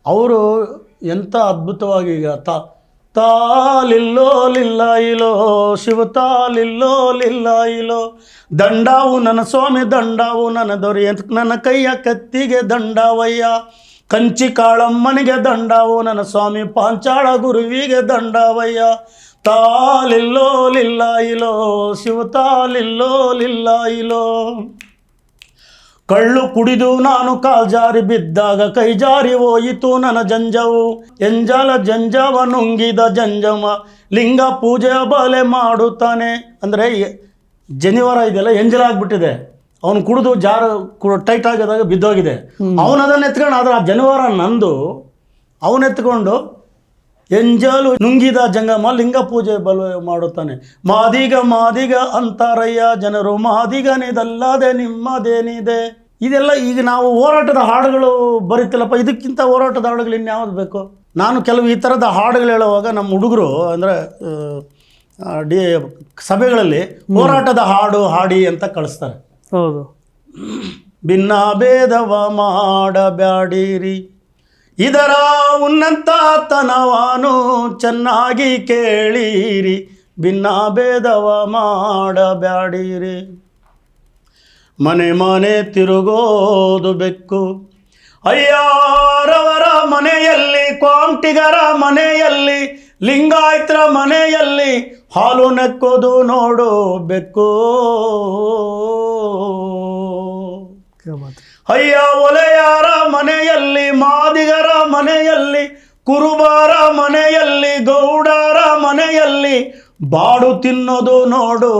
ಅವರು ಎಂಥ ಅದ್ಭುತವಾಗಿ ಈಗ ತಾಲಿಲ್ಲೋ ಲಿಲ್ಲ ಇಲೋ ಶಿವ ತಾಲಿಲ್ಲೋ ಲಿಲ್ಲ ಇಲೋ, ದಂಡಾವು ನನ್ನ ಸ್ವಾಮಿ ದಂಡಾವು ನನ್ನ ದೊರೆ, ನನ್ನ ಕೈಯ ಕತ್ತಿಗೆ ದಂಡಾವಯ್ಯ, ಕಂಚಿ ಕಾಳಮ್ಮನಿಗೆ ದಂಡಾವು ನನ್ನ ಸ್ವಾಮಿ, ಪಾಂಚಾಳ ಗುರುವಿಗೆ ದಂಡಾವಯ್ಯ, ತಾಲಿಲ್ಲೋ ಲಿಲ್ಲ ಇಲೋ ಶಿವ ತಾಲಿಲ್ಲೋ ಲಿಲ್ಲ ಇಲೋ, ಕಳ್ಳು ಕುಡಿದು ನಾನು ಕಾಲ್ಜಾರಿ ಬಿದ್ದಾಗ ಕೈ ಜಾರಿ ಹೋಯಿತು ನನ್ನ ಜಂಜವು, ಎಂಜಲ ಜಂಜವ ನುಂಗಿದ ಜಂಜಮ ಲಿಂಗ ಪೂಜೆ ಬಲೆ ಮಾಡುತ್ತಾನೆ. ಅಂದರೆ ಜನಿವಾರ ಇದೆಯಲ್ಲ ಎಂಜಲಾಗ್ಬಿಟ್ಟಿದೆ, ಅವನು ಕುಡಿದು ಟೈಟ್ ಆಗಿದಾಗ ಬಿದ್ದೋಗಿದೆ. ಅವನದನ್ನು ಎತ್ಕೊಂಡು, ಆದರೆ ಆ ಜನಿವಾರ ನಂದು, ಅವನೆತ್ಕೊಂಡು ಎಂಜಲು ನುಂಗಿದ ಜಂಗಮ ಲಿಂಗ ಪೂಜೆ ಬಲ ಮಾಡುತ್ತಾನೆ. ಮಾದಿಗ ಮಾದಿಗ ಅಂತಾರಯ್ಯ ಜನರು, ಮಾದಿಗನಿದಲ್ಲದೆ ನಿಮ್ಮದೇನಿದೆ. ಇದೆಲ್ಲ ಈಗ ನಾವು ಹೋರಾಟದ ಹಾಡುಗಳು ಬರೀತಿಲ್ಲಪ್ಪ, ಇದಕ್ಕಿಂತ ಹೋರಾಟದ ಹಾಡುಗಳು ಇನ್ಯಾವುದು ಬೇಕು? ನಾನು ಕೆಲವು ಈ ಥರದ ಹಾಡುಗಳು ಹೇಳುವಾಗ ನಮ್ಮ ಹುಡುಗರು, ಅಂದರೆ ಡಿ ಸಭೆಗಳಲ್ಲಿ ಹೋರಾಟದ ಹಾಡು ಹಾಡಿ ಅಂತ ಕಳಿಸ್ತಾರೆ. ಹೌದು. ಭಿನ್ನ ಭೇದವ ಮಾಡಬ್ಯಾಡಿರಿ, ಇದರ ಉನ್ನತತನವನ್ನು ಚೆನ್ನಾಗಿ ಕೇಳಿರಿ, ಭಿನ್ನ ಭೇದವ ಮಾಡಬ್ಯಾಡಿರಿ. ಮನೆ ಮನೆ ತಿರುಗೋದು ಬೆಕ್ಕು, ಅಯ್ಯಾರವರ ಮನೆಯಲ್ಲಿ, ಕ್ವಾಂಟಿಗರ ಮನೆಯಲ್ಲಿ, ಲಿಂಗಾಯತರ ಮನೆಯಲ್ಲಿ ಹಾಲು ನೆಕ್ಕೋದು ನೋಡು ಬೆಕ್ಕು. ಅಯ್ಯ ಒಲೆಯಾರ ಮನೆಯಲ್ಲಿ, ಮಾದಿಗರ ಮನೆಯಲ್ಲಿ, ಕುರುಬಾರ ಮನೆಯಲ್ಲಿ, ಗೌಡರ ಮನೆಯಲ್ಲಿ ಬಾಡು ತಿನ್ನೋದು ನೋಡು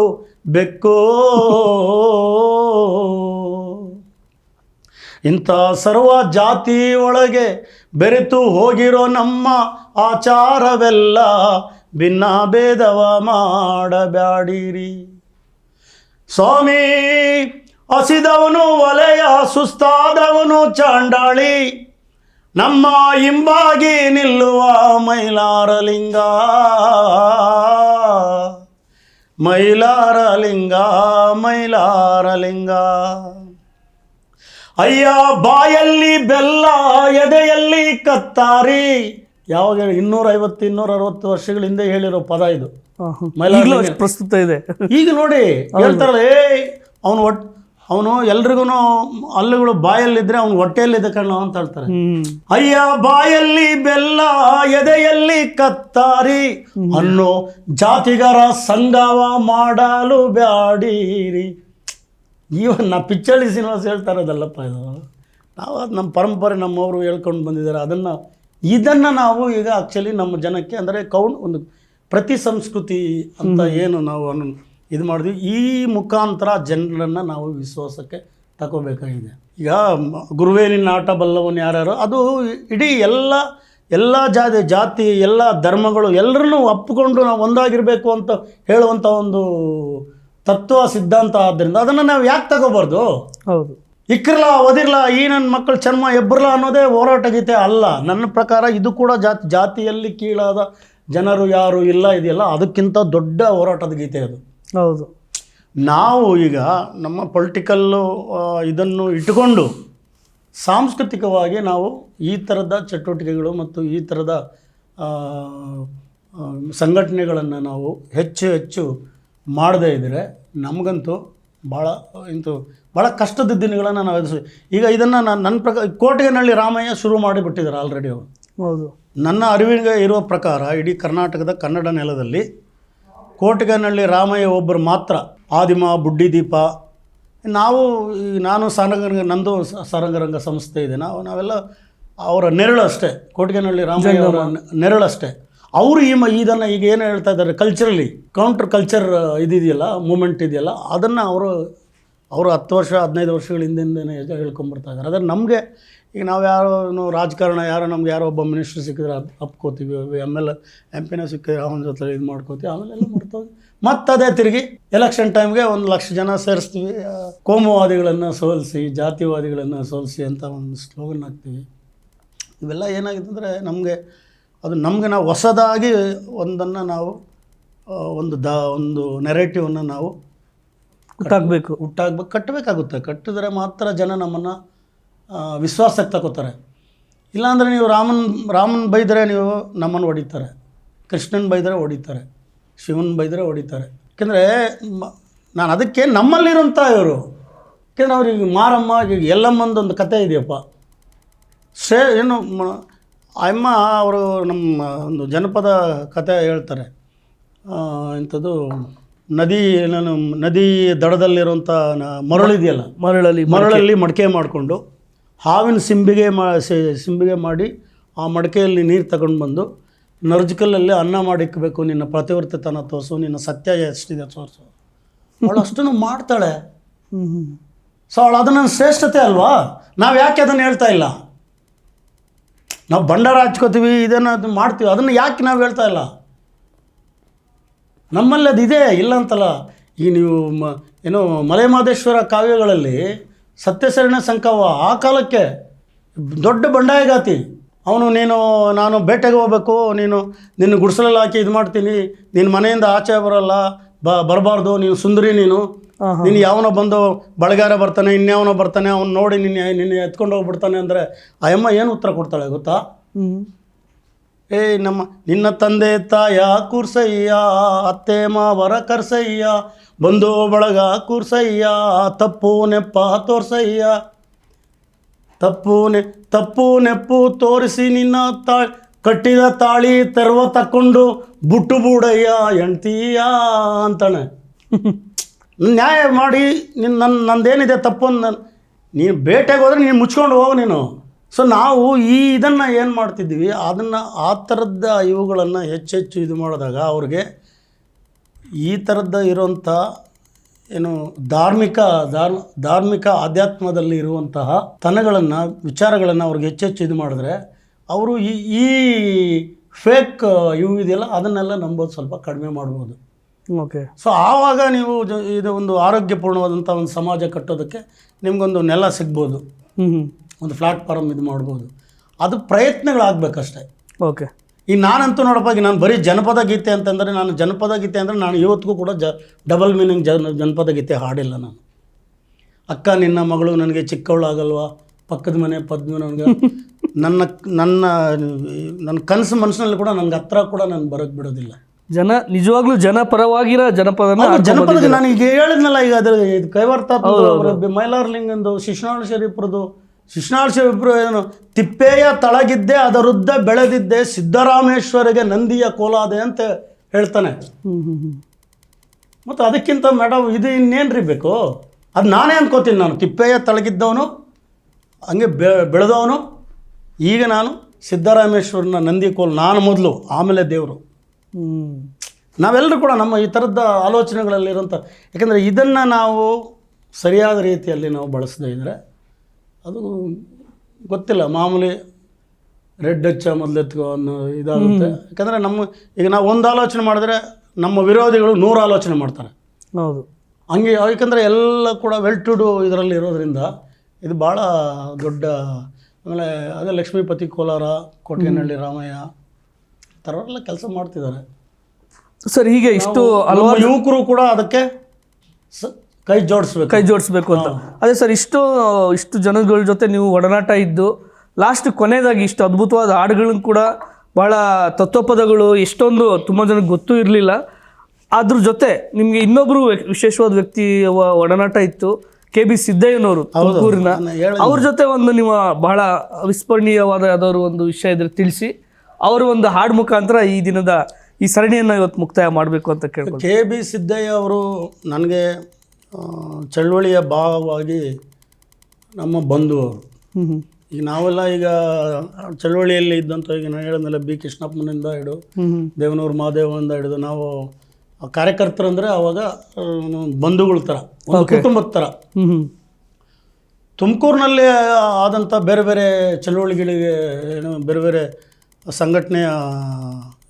ಬೆಕ್ಕು. ಇಂಥ ಸರ್ವ ಜಾತಿ ಒಳಗೆ ಬೆರೆತು ಹೋಗಿರೋ ನಮ್ಮ ಆಚಾರವೆಲ್ಲ, ಭಿನ್ನ ಭೇದವ ಮಾಡಬ್ಯಾಡಿರಿ. ಸ್ವಾಮಿ ಹಸಿದವನು ಒಲೆಯ, ಸುಸ್ತಾದವನು ಚಾಂಡಾಳಿ, ನಮ್ಮ ಹಿಂಬಾಗಿ ನಿಲ್ಲುವ ಮೈಲಾರಲಿಂಗ, ಮೈಲಾರಲಿಂಗ, ಮೈಲಾರಲಿಂಗ. ಅಯ್ಯ ಬಾಯಲ್ಲಿ ಬೆಲ್ಲ, ಎದೆಯಲ್ಲಿ ಕತ್ತಾರಿ. ಯಾವಾಗ 250-260 ವರ್ಷಗಳ ಹಿಂದೆ ಹೇಳಿರೋ ಪದ ಇದು. ಪ್ರಸ್ತುತ ಇದೆ. ಈಗ ನೋಡಿ ಹೇಳ್ತಾರಲ್ಲ, ಅವನು ಎಲ್ರಿಗೂ ಹಲ್ಲುಗಳು ಬಾಯಲ್ಲಿದ್ರೆ ಅವ್ನು ಹೊಟ್ಟೆಯಲ್ಲಿದೆ ಕಣ್ಣು ಅಂತ ಹೇಳ್ತಾರೆ. ಅಯ್ಯ ಬಾಯಲ್ಲಿ ಬೆಲ್ಲ, ಎದೆಯಲ್ಲಿ ಕತ್ತಾರಿ ಅನ್ನೋ ಜಾತಿಗಾರ ಸಂಗವ ಮಾಡಲು ಬ್ಯಾಡಿರಿ. ನಾ ಪಿಚ್ಚಳ್ಳಿ ಶ್ರೀನಿವಾಸ ಹೇಳ್ತಾ ಇರೋದಲ್ಲಪ್ಪ ಇದು. ನಾವು ಅದು ನಮ್ಮ ಪರಂಪರೆ, ನಮ್ಮವರು ಹೇಳ್ಕೊಂಡು ಬಂದಿದ್ದಾರೆ. ಇದನ್ನು ನಾವು ಈಗ ಆ್ಯಕ್ಚುಲಿ ನಮ್ಮ ಜನಕ್ಕೆ ಅಂದರೆ ಒಂದು ಪ್ರತಿ ಸಂಸ್ಕೃತಿ ಅಂತ ಏನು ನಾವು ಇದು ಮಾಡಿದ್ವಿ, ಈ ಮುಖಾಂತರ ಜನರನ್ನು ನಾವು ವಿಶ್ವಾಸಕ್ಕೆ ತಗೋಬೇಕಾಗಿದೆ. ಈಗ ಗುರುವೇ ನಿನ್ನ ಆಟ ಬಲ್ಲವನು ಯಾರ್ಯಾರು, ಅದು ಇಡೀ ಎಲ್ಲ ಜಾತಿ ಎಲ್ಲ ಧರ್ಮಗಳು ಎಲ್ಲರನ್ನೂ ಒಪ್ಪಿಕೊಂಡು ನಾವು ಒಂದಾಗಿರಬೇಕು ಅಂತ ಹೇಳುವಂಥ ಒಂದು ತತ್ವ ಸಿದ್ಧಾಂತ. ಆದ್ದರಿಂದ ಅದನ್ನು ನಾವು ಯಾಕೆ ತಗೋಬಾರ್ದು? ಹೌದು. ಇಕ್ರಲ್ಲ ಒದಿರ್ಲ, ಈ ನನ್ನ ಮಕ್ಕಳು ಚರ್ಮ ಎಬ್ಬರಲ್ಲ ಅನ್ನೋದೇ ಹೋರಾಟ ಗೀತೆ ಅಲ್ಲ. ನನ್ನ ಪ್ರಕಾರ ಇದು ಕೂಡ ಜಾತಿಯಲ್ಲಿ ಕೀಳಾದ ಜನರು ಯಾರು ಇಲ್ಲ ಇದೆಯಲ್ಲ, ಅದಕ್ಕಿಂತ ದೊಡ್ಡ ಹೋರಾಟದ ಗೀತೆ ಅದು. ಹೌದು. ನಾವು ಈಗ ನಮ್ಮ ಪೊಲಿಟಿಕಲ್ಲು ಇದನ್ನು ಇಟ್ಟುಕೊಂಡು ಸಾಂಸ್ಕೃತಿಕವಾಗಿ ನಾವು ಈ ಥರದ ಚಟುವಟಿಕೆಗಳು ಮತ್ತು ಈ ಥರದ ಸಂಘಟನೆಗಳನ್ನು ನಾವು ಹೆಚ್ಚು ಮಾಡದೇ ಇದ್ದರೆ ನಮಗಂತೂ ಭಾಳ ಕಷ್ಟದ ದಿನಗಳನ್ನು ನಾವು ಈಗ ಇದನ್ನು ನನ್ನ ಪ್ರಕಾರ ಕೋಟೆನಹಳ್ಳಿ ರಾಮಯ್ಯ ಶುರು ಮಾಡಿಬಿಟ್ಟಿದ್ದಾರೆ ಆಲ್ರೆಡಿ ಅವರು. ಹೌದು. ನನ್ನ ಅರಿವಿಗೆ ಇರುವ ಪ್ರಕಾರ ಇಡೀ ಕರ್ನಾಟಕದ ಕನ್ನಡ ನೆಲದಲ್ಲಿ ಕೋಟೆನಹಳ್ಳಿ ರಾಮಯ್ಯ ಒಬ್ಬರು ಮಾತ್ರ ಆದಿಮ, ಬುಡ್ಡಿದೀಪ. ನಾನು ನಂದು ಸಾರಂಗರಂಗ ಸಂಸ್ಥೆ ಇದೆ. ನಾವೆಲ್ಲ ಅವರ ನೆರಳು ಅಷ್ಟೇ, ಕೋಟೆನಹಳ್ಳಿ ರಾಮಯ್ಯ ಅವರ ನೆರಳು ಅಷ್ಟೇ. ಅವರು ಇದನ್ನು ಈಗ ಏನು ಹೇಳ್ತಾ ಇದ್ದಾರೆ, ಕಲ್ಚರಲಿ ಕೌಂಟರ್ ಕಲ್ಚರ್ ಇದೆಯಲ್ಲ, ಮೂಮೆಂಟ್ ಇದೆಯಲ್ಲ, ಅದನ್ನು ಅವರು 10 ವರ್ಷ 15 ವರ್ಷಗಳ ಹಿಂದಿಂದನೇ ಹೇಳ್ಕೊಂಬರ್ತಾ ಇದ್ದಾರೆ. ಆದರೆ ನಮಗೆ ಈಗ ನಾವು ರಾಜಕಾರಣ ನಮ್ಗೆ ಯಾರೋ ಒಬ್ಬ ಮಿನಿಸ್ಟ್ರ್ ಸಿಕ್ಕಿದ್ರೆ ಅಪ್ಕೋತೀವಿ, MP ಸಿಕ್ಕಿದ್ರೆ ಅವನ ಜೊತೆ ಇದು ಮಾಡ್ಕೋತೀವಿ, ಆಮೇಲೆ ಎಲ್ಲ ಮಾಡ್ತೀವಿ. ಮತ್ತದೇ ತಿರುಗಿ ಎಲೆಕ್ಷನ್ ಟೈಮ್ಗೆ 1,00,000 ಜನ ಸೇರಿಸ್ತೀವಿ, ಕೋಮುವಾದಿಗಳನ್ನು ಸೋಲಿಸಿ, ಜಾತಿವಾದಿಗಳನ್ನು ಸೋಲಿಸಿ ಅಂತ ಒಂದು ಸ್ಲೋಗನ್ ಹಾಕ್ತೀವಿ. ಇವೆಲ್ಲ ಏನಾಗಿದೆ ಅಂದರೆ ನಮಗೆ ನಾವು ಹೊಸದಾಗಿ ಒಂದನ್ನು ನಾವು ಒಂದು ನೆರೇಟಿವನ್ನು ನಾವು ಕಟ್ಟಬೇಕಾಗುತ್ತೆ. ಕಟ್ಟಿದ್ರೆ ಮಾತ್ರ ಜನ ನಮ್ಮನ್ನು ವಿಶ್ವಾಸಕ್ಕೆ ತಗೋತಾರೆ. ಇಲ್ಲಾಂದರೆ ನೀವು ರಾಮನ್ ಬೈದರೆ ನೀವು ನಮ್ಮನ್ನು ಹೊಡಿತಾರೆ, ಕೃಷ್ಣನ್ ಬೈದರೆ ಹೊಡಿತಾರೆ, ಶಿವನ್ ಬೈದರೆ ಹೊಡಿತಾರೆ. ಯಾಕೆಂದರೆ ನಾನು ಅದಕ್ಕೆ ನಮ್ಮಲ್ಲಿರೋಂಥ ಇವರು, ಯಾಕೆಂದರೆ ಅವ್ರಿಗೆ ಮಾರಮ್ಮ ಈಗ ಎಲ್ಲಮ್ಮಂದೊಂದು ಕತೆ ಇದೆಯಪ್ಪ. ಅಮ್ಮ ಅವರು ನಮ್ಮ ಒಂದು ಜನಪದ ಕತೆ ಹೇಳ್ತಾರೆ. ಇಂಥದ್ದು ನದಿ ದಡದಲ್ಲಿರುವಂಥ ಮರಳಿದೆಯಲ್ಲ, ಮರಳಲ್ಲಿ ಮಡಿಕೆ ಮಾಡಿಕೊಂಡು ಹಾವಿನ ಸಿಂಬಿಗೆ ಮಾಡಿ ಆ ಮಡಿಕೆಯಲ್ಲಿ ನೀರು ತಗೊಂಡು ಬಂದು ನರ್ಜಕಲ್ಲಲ್ಲಿ ಅನ್ನ ಮಾಡಿಕ್ಕಬೇಕು, ನಿನ್ನ ಪ್ರತಿವರ್ತಿತನ ತೋರಿಸು, ನಿನ್ನ ಸತ್ಯ ಎಷ್ಟಿದೆ ತೋರಿಸು. ಅವಳು ಅಷ್ಟನ್ನು ಮಾಡ್ತಾಳೆ. ಸೊ ಅವಳು ಅದು ನನ್ನ ಶ್ರೇಷ್ಠತೆ ಅಲ್ವಾ? ನಾವು ಯಾಕೆ ಅದನ್ನು ಹೇಳ್ತಾ ಇಲ್ಲ? ನಾವು ಭಂಡಾರ ಹಚ್ಕೋತೀವಿ, ಇದನ್ನು ಮಾಡ್ತೀವಿ, ಅದನ್ನು ಯಾಕೆ ನಾವು ಹೇಳ್ತಾ ಇಲ್ಲ? ನಮ್ಮಲ್ಲಿ ಅದಿದೆ, ಇಲ್ಲ ಅಂತಲ್ಲ. ಈಗ ನೀವು ಮಲೆಮಹದೇಶ್ವರ ಕಾವ್ಯಗಳಲ್ಲಿ ಸತ್ಯಸರಣ ಸಂಕವ ಆ ಕಾಲಕ್ಕೆ ದೊಡ್ಡ ಬಂಡಾಯಗಾತಿ, ನಾನು ಬೇಟೆಗೆ ಹೋಗ್ಬೇಕು, ನಿನ್ನ ಗುಡಿಸಲಲ್ಲಿ ಹಾಕಿ ಇದು ಮಾಡ್ತೀನಿ, ನಿನ್ನ ಮನೆಯಿಂದ ಆಚೆ ಬರೋಲ್ಲ, ಬರಬಾರ್ದು, ನೀನು ಸುಂದರಿ, ನೀನು ಯಾವನೋ ಬಂದು ಬಳಗಾರ ಬರ್ತಾನೆ, ಇನ್ಯಾವನೋ ಬರ್ತಾನೆ, ಅವ್ನು ನೋಡಿ ನಿನ್ನ ಎತ್ಕೊಂಡು ಹೋಗ್ಬಿಡ್ತಾನೆ ಅಂದರೆ ಆ ಅಮ್ಮ ಏನು ಉತ್ತರ ಕೊಡ್ತಾಳೆ ಗೊತ್ತಾ? ನಿನ್ನ ತಂದೆ ತಾಯ ಕೂರ್ಸಯ್ಯ, ಅತ್ತೆ ಮಾವರ ಕರ್ಸಯ್ಯ, ಬಂಧು ಬಳಗ ಕೂರ್ಸಯ್ಯ, ತಪ್ಪು ನೆಪ್ಪ ತೋರ್ಸಯ್ಯ, ತಪ್ಪು ನೆಪ್ಪು ತೋರಿಸಿ ನಿನ್ನ ಕಟ್ಟಿದ ತಾಳಿ ತೆರವ ತಕ್ಕೊಂಡು ಬುಟ್ಟು ಬೂಡಯ್ಯ ಹೆಣ್ತೀಯ ಅಂತಾನೆ. ನ್ಯಾಯ ಮಾಡಿ ನಂದೇನಿದೆ ತಪ್ಪು, ನೀನು ಬೇಟೆಗೆ ಹೋದ್ರೆ ನೀನು ಮುಚ್ಕೊಂಡು ಹೋಗು ನೀನು. ಸೊ ನಾವು ಇದನ್ನು ಏನು ಮಾಡ್ತಿದ್ವಿ, ಆ ಥರದ ಇವುಗಳನ್ನು ಹೆಚ್ಚೆಚ್ಚು ಇದು ಮಾಡಿದಾಗ ಅವ್ರಿಗೆ ಈ ಥರದ ಇರುವಂಥ ಏನು ಧಾರ್ಮಿಕ ಆಧ್ಯಾತ್ಮದಲ್ಲಿ ಇರುವಂತಹ ತನಗಳನ್ನು, ವಿಚಾರಗಳನ್ನು ಅವ್ರಿಗೆ ಹೆಚ್ಚೆಚ್ಚು ಇದು ಮಾಡಿದ್ರೆ ಅವರು ಈ ಫೇಕ್ ಇವು ಇದೆಯಲ್ಲ ಅದನ್ನೆಲ್ಲ ನಂಬೋದು ಸ್ವಲ್ಪ ಕಡಿಮೆ ಮಾಡ್ಬೋದು. ಓಕೆ. ಸೊ ಆವಾಗ ನೀವು ಇದು ಒಂದು ಆರೋಗ್ಯಪೂರ್ಣವಾದಂಥ ಒಂದು ಸಮಾಜ ಕಟ್ಟೋದಕ್ಕೆ ನಿಮಗೊಂದು ನೆಲ ಸಿಗ್ಬೋದು, ಒಂದು ಪ್ಲಾಟ್ಫಾರ್ಮ್ ಇದು ಮಾಡ್ಬೋದು. ಅದು ಪ್ರಯತ್ನಗಳಾಗಬೇಕಷ್ಟೇ. ಓಕೆ. ಈಗ ನಾನಂತೂ ನೋಡಪ್ಪ, ಈಗ ನಾನು ಬರೀ ಜನಪದ ಗೀತೆ ಅಂತಂದರೆ ನಾನು ಇವತ್ತಿಗೂ ಕೂಡ ಡಬಲ್ ಮೀನಿಂಗ್ ಜನಪದ ಗೀತೆ ಹಾಡಿಲ್ಲ ನಾನು. ಅಕ್ಕ ನಿನ್ನ ಮಗಳು ನನಗೆ ಚಿಕ್ಕವಳಾಗಲ್ವಾ, ಪಕ್ಕದ ಮನೆ ಪದ್ಮ ನನಗೆ ನನ್ನ ಕನಸು ಮನಸ್ಸಿನಲ್ಲಿ ಕೂಡ ನನಗೆ ಹತ್ರ ಕೂಡ ನಾನು ಬರೋಕ್ಕೆ ಬಿಡೋದಿಲ್ಲ. ನಿಜವಾಗ್ಲೂ ಜನಪರವಾಗಿರೋ ಜನಪದ ನಾನು ಈಗ ಹೇಳಿದ್ನಲ್ಲ, ಈಗ ಅದು ಕೈವಾರ್ತ ಮೈಲಾರ್ಲಿಂಗಂದು ಶಿಶುನಾಳ ಶರೀಫ್ರದು ಏನು, ತಿಪ್ಪೆಯ ತಳಗಿದ್ದೆ ಅದರುದ್ದ ಬೆಳೆದಿದ್ದೆ, ಸಿದ್ದರಾಮೇಶ್ವರಿಗೆ ನಂದಿಯ ಕೋಲಾದೆ ಅಂತ ಹೇಳ್ತಾನೆ. ಮತ್ತು ಅದಕ್ಕಿಂತ ಮೇಡಮ್ ಇದು ಇನ್ನೇನ್ರಿ ಬೇಕು? ಅದು ನಾನೇ ಅನ್ಕೋತೀನಿ. ನಾನು ತಿಪ್ಪೆಯ ತಳಗಿದ್ದವನು, ಹಂಗೆ ಬೆಳೆದವನು, ಈಗ ನಾನು ಸಿದ್ದರಾಮೇಶ್ವರನ ನಂದಿ ಕೋಲು, ನಾನು ಮೊದಲು ಆಮೇಲೆ ದೇವರು. ನಾವೆಲ್ಲರೂ ಕೂಡ ನಮ್ಮ ಈ ಥರದ ಆಲೋಚನೆಗಳಲ್ಲಿರೋಂಥ, ಯಾಕಂದರೆ ಇದನ್ನು ನಾವು ಸರಿಯಾದ ರೀತಿಯಲ್ಲಿ ನಾವು ಬಳಸದೇ ಇದ್ದರೆ ಅದು ಗೊತ್ತಿಲ್ಲ, ಮಾಮೂಲಿ ರೆಡ್ ಹಚ್ಚ ಮೊದಲೆತ್ಕೋ ಅನ್ನೋ ಇದಾಗುತ್ತೆ. ಯಾಕಂದರೆ ಈಗ ನಾವು ಒಂದು ಆಲೋಚನೆ ಮಾಡಿದ್ರೆ ನಮ್ಮ ವಿರೋಧಿಗಳು 100 ಆಲೋಚನೆ ಮಾಡ್ತಾರೆ. ಹೌದು, ಹಂಗೆ. ಯಾಕಂದರೆ ಎಲ್ಲ ಕೂಡ ವೆಲ್ ಟು ಡೂ ಇದರಲ್ಲಿ ಇರೋದ್ರಿಂದ ಇದು ಭಾಳ ದೊಡ್ಡ. ಆಮೇಲೆ ಅದೇ ಲಕ್ಷ್ಮೀಪತಿ ಕೋಲಾರ, ಕೋಟೆನಹಳ್ಳಿ ರಾಮಯ್ಯ ಥರವರೆಲ್ಲ ಕೆಲಸ ಮಾಡ್ತಿದ್ದಾರೆ ಸರ್. ಹೀಗೆ ಇಷ್ಟು ಹಲವಾರು ಯುವಕರು ಕೂಡ ಅದಕ್ಕೆ ಕೈ ಜೋಡಿಸ್ಬೇಕು ಅಂತ. ಅದೇ ಸರ್, ಇಷ್ಟು ಜನಗಳ ಜೊತೆ ನೀವು ಒಡನಾಟ ಇದ್ದು ಲಾಸ್ಟ್ ಕೊನೆಯದಾಗಿ ಇಷ್ಟು ಅದ್ಭುತವಾದ ಹಾಡುಗಳನ್ನು ಕೂಡ, ಭಾಳ ತತ್ವಪದಗಳು ಎಷ್ಟೊಂದು ತುಂಬ ಜನಕ್ಕೆ ಗೊತ್ತೂ ಇರಲಿಲ್ಲ. ಅದ್ರ ಜೊತೆ ನಿಮಗೆ ಇನ್ನೊಬ್ಬರು ವಿಶೇಷವಾದ ವ್ಯಕ್ತಿ ಒಡನಾಟ ಇತ್ತು, KB ಸಿದ್ದಯ್ಯನವರು, ತುಮಕೂರಿನ. ಅವ್ರ ಜೊತೆ ಒಂದು ನಿಮ್ಮ ಬಹಳ ಅವಿಸ್ಮರಣೀಯವಾದ ಯಾವ್ದಾದ್ರು ಒಂದು ವಿಷಯ ಇದ್ರೆ ತಿಳಿಸಿ, ಅವರು ಒಂದು ಹಾಡು ಮುಖಾಂತರ ಈ ದಿನದ ಈ ಸರಣಿಯನ್ನು ಇವತ್ತು ಮುಕ್ತಾಯ ಮಾಡಬೇಕು ಅಂತ ಕೇಳ್ಕೊಂಡು. KB ಸಿದ್ದಯ್ಯ ಅವರು ನನಗೆ ಚಳುವಳಿಯ ಭಾಗವಾಗಿ ನಮ್ಮ ಬಂಧು ಅವರು. ಈಗ ನಾವೆಲ್ಲ ಈಗ ಚಳುವಳಿಯಲ್ಲಿ ಇದ್ದಂಥ, ಈಗ ನಾನು ಹೇಳಿದ್ಮೇಲೆ B ಕೃಷ್ಣಪ್ಪನಿಂದ ಹಿಡಿದು ದೇವನೂರು ಮಹಾದೇವನಿಂದ ಹಿಡಿದು ನಾವು ಕಾರ್ಯಕರ್ತರು ಅಂದರೆ ಆವಾಗ ಬಂಧುಗಳ ಥರ, ಒಂದು ಕುಟುಂಬದ ಥರ. ತುಮಕೂರಿನಲ್ಲಿ ಆದಂಥ ಬೇರೆ ಬೇರೆ ಚಳುವಳಿಗಳಿಗೆ ಏನು ಬೇರೆ ಬೇರೆ ಸಂಘಟನೆಯ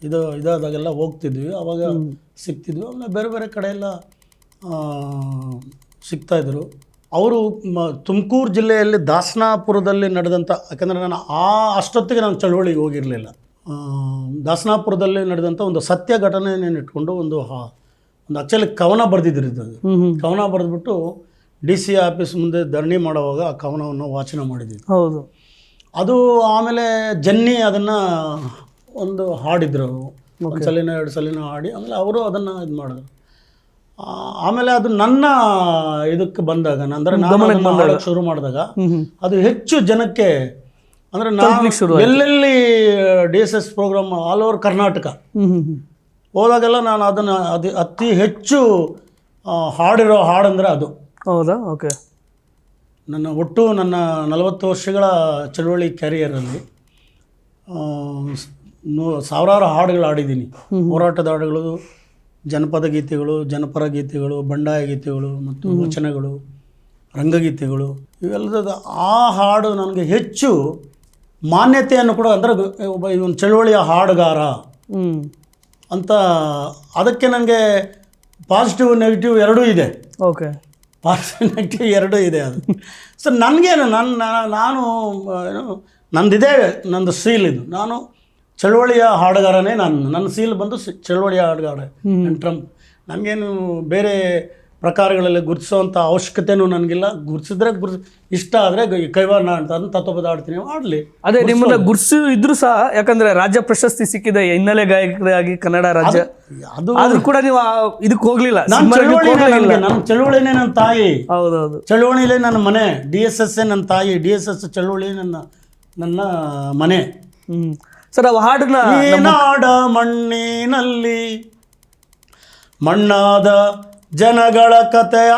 ಇದಾದಾಗೆಲ್ಲ ಹೋಗ್ತಿದ್ವಿ, ಆವಾಗ ಸಿಗ್ತಿದ್ವಿ. ಆಮೇಲೆ ಬೇರೆ ಬೇರೆ ಕಡೆ ಎಲ್ಲ ಸಿಗ್ತಾಯಿದ್ರು. ಅವರು ತುಮಕೂರು ಜಿಲ್ಲೆಯಲ್ಲಿ ದಾಸನಾಪುರದಲ್ಲಿ ನಡೆದಂಥ, ಯಾಕಂದರೆ ನಾನು ಅಷ್ಟೊತ್ತಿಗೆ ನಾನು ಚಳುವಳಿಗೆ ಹೋಗಿರಲಿಲ್ಲ. ದಾಸನಾಪುರದಲ್ಲಿ ನಡೆದಂಥ ಒಂದು ಸತ್ಯ ಘಟನೆಯನ್ನು ಇಟ್ಕೊಂಡು ಒಂದು ಆ್ಯಕ್ಚುಲಿ ಕವನ ಬರೆದಿದ್ರು. ಇದು ಕವನ ಬರೆದ್ಬಿಟ್ಟು DC ಆಫೀಸ್ ಮುಂದೆ ಧರಣಿ ಮಾಡೋವಾಗ ಆ ಕವನವನ್ನು ವಾಚನ ಮಾಡಿದ್ವಿ. ಹೌದು. ಅದು ಆಮೇಲೆ ಜನ್ನಿ ಅದನ್ನು ಒಂದು ಹಾಡಿದ್ರು, ಒಂದು ಸಲಿನ 2 ಸಲಿನ ಹಾಡಿ ಆಮೇಲೆ ಅವರು ಅದನ್ನು ಇದು ಮಾಡಿದ್ರು. ಆಮೇಲೆ ಅದು ನನ್ನ ಇದಕ್ಕೆ ಬಂದಾಗ, ಅಂದರೆ ನಾನು ಶುರು ಮಾಡಿದಾಗ ಅದು ಹೆಚ್ಚು ಜನಕ್ಕೆ, ಅಂದರೆ ನಾನು ಎಲ್ಲೆಲ್ಲಿ DSS programme all over Karnataka ಹೋದಾಗೆಲ್ಲ ನಾನು ಅದನ್ನು ಅತಿ ಹೆಚ್ಚು ಹಾಡಿರೋ ಹಾಡಂದರೆ ಅದು. ಹೌದಾ? ಓಕೆ. ನನ್ನ 40 ವರ್ಷಗಳ ಚಳುವಳಿ ಕ್ಯಾರಿಯರಲ್ಲಿ ಸಾವಿರಾರು ಹಾಡುಗಳು ಹಾಡಿದ್ದೀನಿ. ಹೋರಾಟದ ಹಾಡುಗಳು, ಜನಪದ ಗೀತೆಗಳು, ಜನಪರ ಗೀತೆಗಳು, ಬಂಡಾಯ ಗೀತೆಗಳು ಮತ್ತು ವಚನಗಳು, ರಂಗಗೀತೆಗಳು, ಇವೆಲ್ಲದ ಆ ಹಾಡು ನನಗೆ ಹೆಚ್ಚು ಮಾನ್ಯತೆಯನ್ನು ಕೂಡ, ಅಂದರೆ ಒಬ್ಬ ಇವನು ಚಳುವಳಿಯ ಹಾಡುಗಾರ ಅಂತ. ಅದಕ್ಕೆ ನನಗೆ ಪಾಸಿಟಿವ್ ನೆಗೆಟಿವ್ ಎರಡೂ ಇದೆ. ಓಕೆ. ಪಾಸಿಟಿವ್ ನೆಗೆಟಿವ್ ಎರಡೂ ಇದೆ ಅದು. ಸೊ ನನಗೇನು ನಾನು ಏನು ನಂದಿದೆ, ನಂದು ಸೀಲ್ ಇದು. ನಾನು ಚಳುವಳಿಯ ಹಾಡುಗಾರನೇ. ನನ್ನ ಸೀಲ್ ಬಂದು ಚಳುವಳಿಯ ಹಾಡುಗಾರ ಟ್ರಂಪ್. ನನಗೇನು ಬೇರೆ ಪ್ರಕಾರಗಳಲ್ಲಿ ಗುರುತಿಸೋವಂಥ ಅವಶ್ಯಕತೆನೂ ನನಗಿಲ್ಲ. ಗುರುತಿಸಿದ್ರೆ ಇಷ್ಟ ಆದರೆ ಕೈವಾರ ಅಂತ ಅದನ್ನು ತತ್ವಪದ ಆಡ್ತೀನಿ, ಆಡಲಿ. ಅದೇ ನಿಮ್ಮನ್ನ ಗುರ್ಸು ಇದ್ರು ಸಹ, ಯಾಕಂದ್ರೆ ರಾಜ್ಯ ಪ್ರಶಸ್ತಿ ಸಿಕ್ಕಿದೆ ಹಿನ್ನೆಲೆ ಗಾಯಕರಾಗಿ ಕನ್ನಡ ರಾಜ್ಯ, ಅದು ಆದ್ರೂ ಕೂಡ ನೀವು ಇದಕ್ಕೆ ಹೋಗ್ಲಿಲ್ಲ. ನನ್ನ ಚಳುವಳಿನೇ ನನ್ನ ತಾಯಿ. ಹೌದೌದು, ಚಳುವಳಿಲೇ ನನ್ನ ಮನೆ. DSS ನನ್ನ ತಾಯಿ. DSS ಚಳುವಳಿ ನನ್ನ ಮನೆ. ಸರ್, ಅವು ಹಾಡನ್ನ ಈ ನಾಡ ಮಣ್ಣಿನಲ್ಲಿ ಮಣ್ಣಾದ ಜನಗಳ ಕಥೆಯ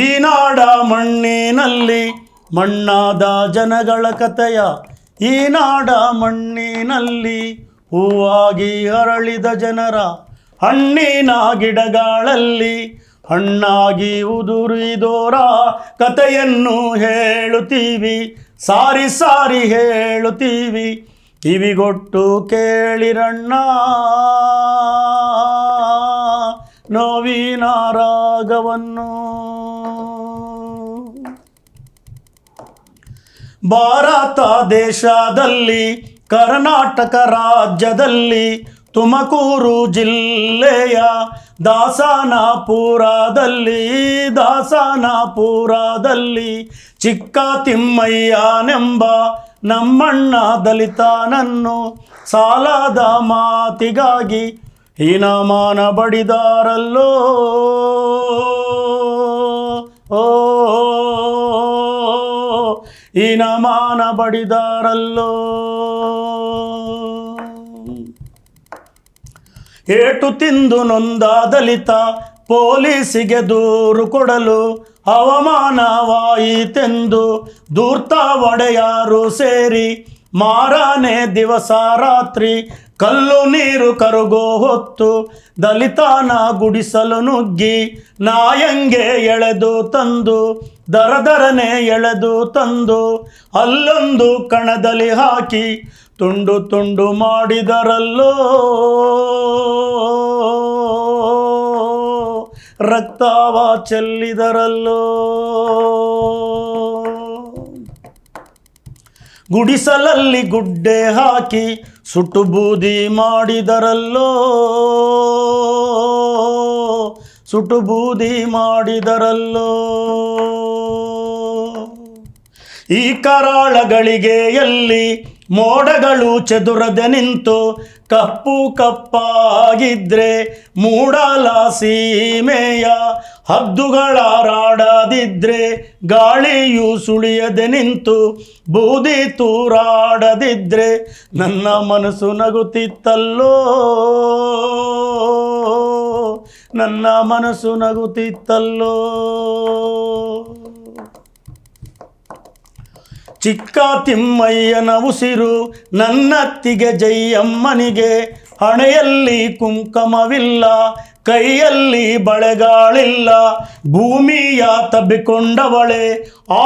ಈ ನಾಡ ಮಣ್ಣಿನಲ್ಲಿ ಮಣ್ಣಾದ ಜನಗಳ ಕಥೆಯ ಈ ನಾಡ ಮಣ್ಣಿನಲ್ಲಿ ಹೂವಾಗಿ ಅರಳಿದ ಜನರ ಹಣ್ಣಿನ ಗಿಡಗಳಲ್ಲಿ ಹಣ್ಣಾಗಿ ಉದುರಿದೋರ ಕಥೆಯನ್ನು ಹೇಳುತ್ತೀವಿ, ಸಾರಿ ಸಾರಿ ಹೇಳುತ್ತೀವಿ, ಕಿವಿಗೊಟ್ಟು ಕೇಳಿರಣ್ಣ ನೋವಿನ ರಾಗವನ್ನು. ಭಾರತ ದೇಶದಲ್ಲಿ ಕರ್ನಾಟಕ ರಾಜ್ಯದಲ್ಲಿ ತುಮಕೂರು ಜಿಲ್ಲೆಯ ದಾಸನಪುರದಲ್ಲಿ ಚಿಕ್ಕ ತಿಮ್ಮಯ್ಯನೆಂಬ ನಮ್ಮಣ್ಣ ದಲಿತನನ್ನು ಸಾಲದ ಮಾತಿಗಾಗಿ ಹೀನಮಾನ ಬಡಿದಾರಲ್ಲೋ. ಓ ಹೀನಮಾನ ಬಡಿದಾರಲ್ಲೋ. ಏಟು ತಿಂದು ನೊಂದ ದಲಿತ ಪೊಲೀಸಿಗೆ ದೂರು ಕೊಡಲು ಅವಮಾನವಾಯಿತೆಂದು ಧೂರ್ತ ಒಡೆಯಾರು ಸೇರಿ ಮಾರನೇ ದಿವಸ ರಾತ್ರಿ ಕಲ್ಲು ನೀರು ಕರಗೋ ಹೊತ್ತು ದಲಿತನ ಗುಡಿಸಲು ನುಗ್ಗಿ ನಾಯಂಗೆ ಎಳೆದು ತಂದು ದರದರನೆ ಎಳೆದು ತಂದು ಅಲ್ಲೊಂದು ಕಣದಲ್ಲಿ ಹಾಕಿ ತುಂಡು ತುಂಡು ಮಾಡಿದರಲ್ಲೋ. ರಕ್ತವ ಚೆಲ್ಲಿದರಲ್ಲೋ. ಗುಡಿಸಲಲ್ಲಿ ಗುಡ್ಡೆ ಹಾಕಿ ಸುಟ್ಟು ಬೂದಿ ಮಾಡಿದರಲ್ಲೋ. ಸುಟ್ಟು ಬೂದಿ ಮಾಡಿದರಲ್ಲೋ. ಈ ಕರಾಳಗಳಿಗೆ ಎಲ್ಲಿ ಮೋಡಗಳು ಚೆದುರದೆ ನಿಂತು ಕಪ್ಪು ಕಪ್ಪಾಗಿದ್ರೆ ಮೂಡಲ ಸೀಮೆಯ ಹದ್ದುಗಳಾಡದಿದ್ರೆ ಗಾಳಿಯು ಸುಳಿಯದೆ ನಿಂತು ಬೂದಿ ತೂರಾಡದಿದ್ರೆ ನನ್ನ ಮನಸ್ಸು ನಗುತ್ತಿತ್ತಲ್ಲೋ. ನನ್ನ ಮನಸ್ಸು ನಗುತ್ತಿತ್ತಲ್ಲೋ. ಚಿಕ್ಕ ತಿಮ್ಮಯ್ಯನ ಉಸಿರು ನನ್ನತ್ತಿಗೆ ಜಯಮ್ಮನಿಗೆ ಹಣೆಯಲ್ಲಿ ಕುಂಕುಮವಿಲ್ಲ, ಕೈಯಲ್ಲಿ ಬಳೆಗಾಳಿಲ್ಲ, ಭೂಮಿಯ ತಬ್ಬಿಕೊಂಡವಳೆ,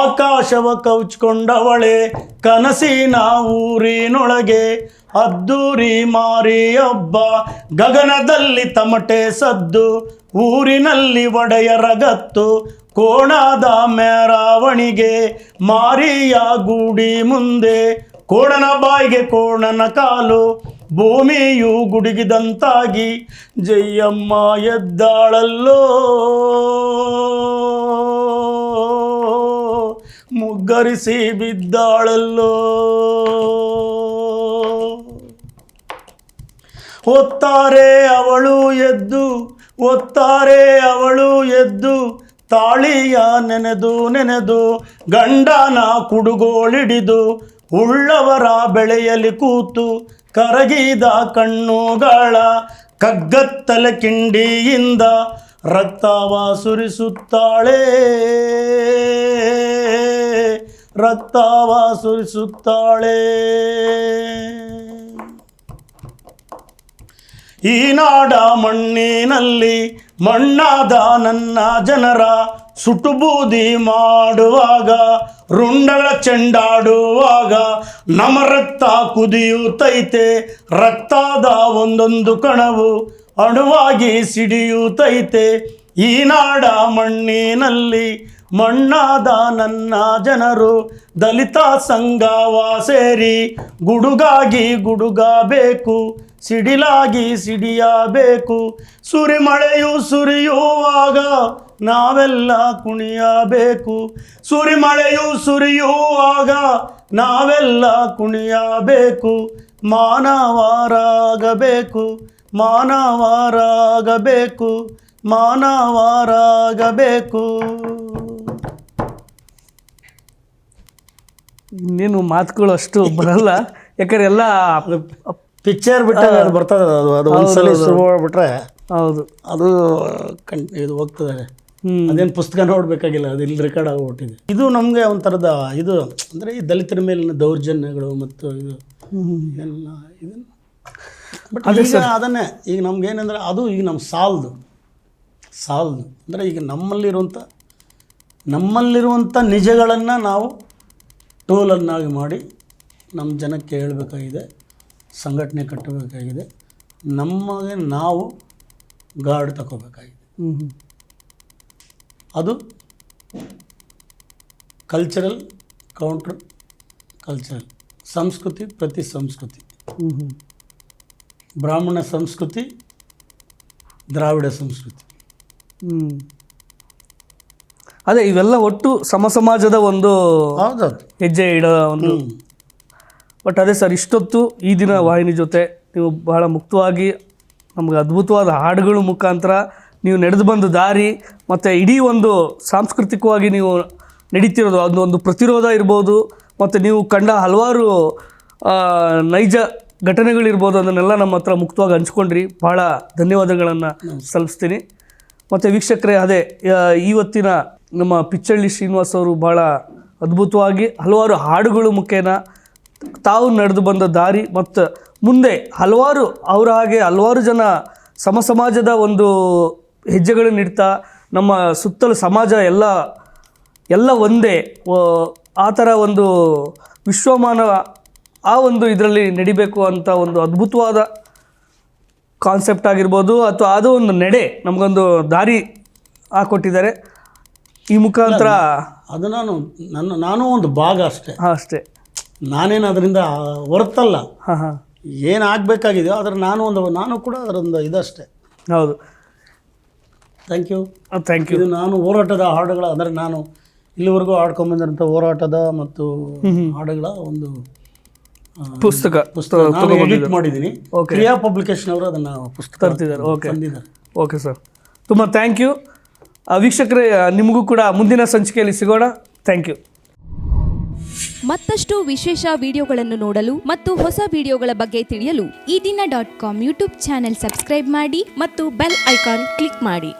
ಆಕಾಶವ ಕೌಚ್ಕೊಂಡವಳೆ, ಕನಸಿನ ಊರಿನೊಳಗೆ ಅದ್ದೂರಿ ಮಾರಿ ಹಬ್ಬ, ಗಗನದಲ್ಲಿ ತಮಟೆ ಸದ್ದು, ಊರಿನಲ್ಲಿ ಒಡೆಯರ ಗತ್ತು, ಕೋಣದ ಮೆರವಣಿಗೆ ಮಾರಿಯ ಗೂಡಿ ಮುಂದೆ, ಕೋಣನ ಬಾಯಿಗೆ ಕೋಣನ ಕಾಲು, ಭೂಮಿಯು ಗುಡುಗಿದಂತಾಗಿ ಜಯಮ್ಮ ಎದ್ದಾಳಲ್ಲೋ. ಮುಗ್ಗರಿಸಿ ಬಿದ್ದಾಳಲ್ಲೋ. ಒತ್ತಾರೆ ಅವಳು ಎದ್ದು, ಒತ್ತಾರೆ ಅವಳು ಎದ್ದು, ತಾಳಿಯ ನೆನೆದು ನೆನೆದು ಗಂಡನ ಕುಡುಗೋಳಿಡಿದು, ಉಳ್ಳವರ ಬೆಳೆಯಲಿ ಕೂತು ಕರಗಿದ ಕಣ್ಣುಗಳ ಕಗ್ಗತ್ತಲ ಕಿಂಡಿಯಿಂದ ರಕ್ತವ ಸುರಿಸುತ್ತಾಳೆ, ರಕ್ತವ ಸುರಿಸುತ್ತಾಳೆ. ಈ ನಾಡ ಮಣ್ಣಿನಲ್ಲಿ ಮಣ್ಣಾದ ನನ್ನ ಜನರ ಸುಟ್ಟು ಬೂದಿ ಮಾಡುವಾಗ, ರುಂಡಗಳ ಚೆಂಡಾಡುವಾಗ ನಮ್ಮ ರಕ್ತ ಕುದಿಯುತ್ತೈತೆ, ರಕ್ತದ ಒಂದೊಂದು ಕಣವು ಅಣುವಾಗಿ ಸಿಡಿಯುತ್ತೈತೆ, ಈ ನಾಡ ಮಣ್ಣಿನಲ್ಲಿ ಮಣ್ಣಾದ ನನ್ನ ಜನರು ದಲಿತ ಸಂಘವ ಸೇರಿ ಗುಡುಗಾಗಿ ಗುಡುಗಬೇಕು, ಸಿಡಿಲಾಗಿ ಸಿಡಿಯಬೇಕು. ಸುರಿಮಳೆಯು ಸುರಿಯುವಾಗ ನಾವೆಲ್ಲ ಕುಣಿಯಬೇಕು, ಸುರಿಮಳೆಯು ಸುರಿಯುವಾಗ ನಾವೆಲ್ಲ ಕುಣಿಯಬೇಕು. ಮಾನವರಾಗಬೇಕು, ಮಾನವರಾಗಬೇಕು, ಮಾನವರಾಗಬೇಕು. ಇನ್ನೇನು ಮಾತುಗಳು ಅಷ್ಟು ಬರಲ್ಲ, ಯಾಕಂದ್ರೆ ಎಲ್ಲ ಪಿಕ್ಚರ್ ಬಿಟ್ಟಾಗ ಅದು ಬರ್ತದೆ, ಅದು ಒಂದ್ಸಲ ಶುರು ಮಾಡ್ಬಿಟ್ರೆ ಹೌದು ಅದು ಇದು ಹೋಗ್ತದೆ. ಅದೇನು ಪುಸ್ತಕ ನೋಡಬೇಕಾಗಿಲ್ಲ, ಅದು ಇಲ್ಲಿ ರೆಕಾರ್ಡ್ ಆಗಿಬಿಟ್ಟಿದೆ. ಇದು ನಮಗೆ ಒಂಥರದ ಇದು ಅಂದರೆ ಈ ದಲಿತರ ಮೇಲಿನ ದೌರ್ಜನ್ಯಗಳು ಮತ್ತು ಇದು ಎಲ್ಲ ಇದನ್ನು ಬಟ್ ಈಗ ಅದನ್ನೇ ಈಗ ನಮ್ಗೇನೆಂದರೆ ಅದು ಈಗ ನಮ್ಮ ಸಾಲದು ಅಂದರೆ ಈಗ ನಮ್ಮಲ್ಲಿರುವಂಥ ನಿಜಗಳನ್ನು ನಾವು ಟೋಲನ್ನಾಗಿ ಮಾಡಿ ನಮ್ಮ ಜನಕ್ಕೆ ಹೇಳಬೇಕಾಗಿದೆ, ಸಂಘಟನೆ ಕಟ್ಟಬೇಕಾಗಿದೆ, ನಮಗೆ ನಾವು ಗಾರ್ಡ್ ತಗೋಬೇಕಾಗಿದೆ. ಅದು ಕಲ್ಚರಲ್ ಕೌಂಟ್ರ್ ಕಲ್ಚರಲ್, ಸಂಸ್ಕೃತಿ ಪ್ರತಿ ಸಂಸ್ಕೃತಿ, ಬ್ರಾಹ್ಮಣ ಸಂಸ್ಕೃತಿ ದ್ರಾವಿಡ ಸಂಸ್ಕೃತಿ. ಅದೇ ಇವೆಲ್ಲ ಒಟ್ಟು ಸಮಾಜದ ಒಂದು ಹೌದೌದು ಹೆಜ್ಜೆ ಇಡೋ ಒಂದು. ಬಟ್ ಅದೇ ಸರ್, ಇಷ್ಟೊತ್ತು ಈ ದಿನ ವಾಹಿನಿ ಜೊತೆ ನೀವು ಬಹಳ ಮುಕ್ತವಾಗಿ ನಮಗೆ ಅದ್ಭುತವಾದ ಹಾಡುಗಳ ಮುಖಾಂತರ ನೀವು ನಡೆದು ಬಂದ ದಾರಿ ಮತ್ತು ಇಡೀ ಒಂದು ಸಾಂಸ್ಕೃತಿಕವಾಗಿ ನೀವು ನಡೀತಿರೋದು ಅದೊಂದು ಪ್ರತಿರೋಧ ಇರ್ಬೋದು, ಮತ್ತು ನೀವು ಕಂಡ ಹಲವಾರು ನೈಜ ಘಟನೆಗಳಿರ್ಬೋದು, ಅದನ್ನೆಲ್ಲ ನಮ್ಮ ಹತ್ರ ಮುಕ್ತವಾಗಿ ಹಂಚ್ಕೊಂಡ್ರಿ. ಭಾಳ ಧನ್ಯವಾದಗಳನ್ನು ಸಲ್ಲಿಸ್ತೀನಿ. ಮತ್ತು ವೀಕ್ಷಕರೇ, ಅದೇ ಇವತ್ತಿನ ನಮ್ಮ ಪಿಚ್ಚಳ್ಳಿ ಶ್ರೀನಿವಾಸ್ ಅವರು ಭಾಳ ಅದ್ಭುತವಾಗಿ ಹಲವಾರು ಹಾಡುಗಳು ಮುಖೇನ ತಾವು ನಡೆದು ಬಂದ ದಾರಿ ಮತ್ತು ಮುಂದೆ ಹಲವಾರು ಅವರ ಹಾಗೆ ಹಲವಾರು ಜನ ಸಮಾಜದ ಒಂದು ಹೆಜ್ಜೆಗಳನ್ನು ಇಡ್ತಾ ನಮ್ಮ ಸುತ್ತಲೂ ಸಮಾಜ ಎಲ್ಲ ಒಂದೇ ಆ ಥರ ಒಂದು ವಿಶ್ವಮಾನವ ಆ ಒಂದು ಇದರಲ್ಲಿ ನಡಿಬೇಕು ಅಂತ ಒಂದು ಅದ್ಭುತವಾದ ಕಾನ್ಸೆಪ್ಟ್ ಆಗಿರ್ಬೋದು, ಅಥವಾ ಅದು ಒಂದು ನಡೆ ನಮಗೊಂದು ದಾರಿ ಹಾಕೊಟ್ಟಿದ್ದಾರೆ ಈ ಮುಖಾಂತರ. ಅದು ನಾನು ಒಂದು ಭಾಗ ಅಷ್ಟೇ. ಅಷ್ಟೇ, ನಾನೇನು ಅದರಿಂದ ಹೊರತಲ್ಲ. ಹಾಂ ಏನು ಆಗಬೇಕಾಗಿದೆಯೋ ಅದರ ನಾನು ಕೂಡ ಅದರೊಂದು ಇದಷ್ಟೇ. ಹೌದು, ಥ್ಯಾಂಕ್ ಯು. ಇದು ನಾನು ಹೋರಾಟದ ಹಾಡುಗಳ ಅಂದರೆ ನಾನು ಇಲ್ಲಿವರೆಗೂ ಹಾಡ್ಕೊಂಬಂದಿರೋಂಥ ಹೋರಾಟದ ಮತ್ತು ಹಾಡುಗಳ ಒಂದು ಪುಸ್ತಕ ಎಡಿಟ್ ಮಾಡಿದ್ದೀನಿ. ಕ್ರಿಯಾ ಪಬ್ಲಿಕೇಶನ್ ಅವರು ಅದನ್ನು ಪುಸ್ತಕ ತರ್ತಿದ್ದಾರೆ. ಓಕೆ ಸರ್, ತುಂಬ ಥ್ಯಾಂಕ್ ಯು. ವೀಕ್ಷಕರೇ, ನಿಮಗೂ ಕೂಡ ಮುಂದಿನ ಸಂಚಿಕೆಯಲ್ಲಿ ಸಿಗೋಣ. Thank you. ಮತ್ತಷ್ಟು ವಿಶೇಷ ವಿಡಿಯೋಗಳನ್ನು ನೋಡಲು ಮತ್ತು ಹೊಸ ವಿಡಿಯೋಗಳ ಬಗ್ಗೆ ತಿಳಿಯಲು ಈ ದಿನ .com ಯೂಟ್ಯೂಬ್ ಚಾನೆಲ್ ಸಬ್ಸ್ಕ್ರೈಬ್ ಮಾಡಿ ಮತ್ತು ಬೆಲ್ ಐಕಾನ್ ಕ್ಲಿಕ್ ಮಾಡಿ.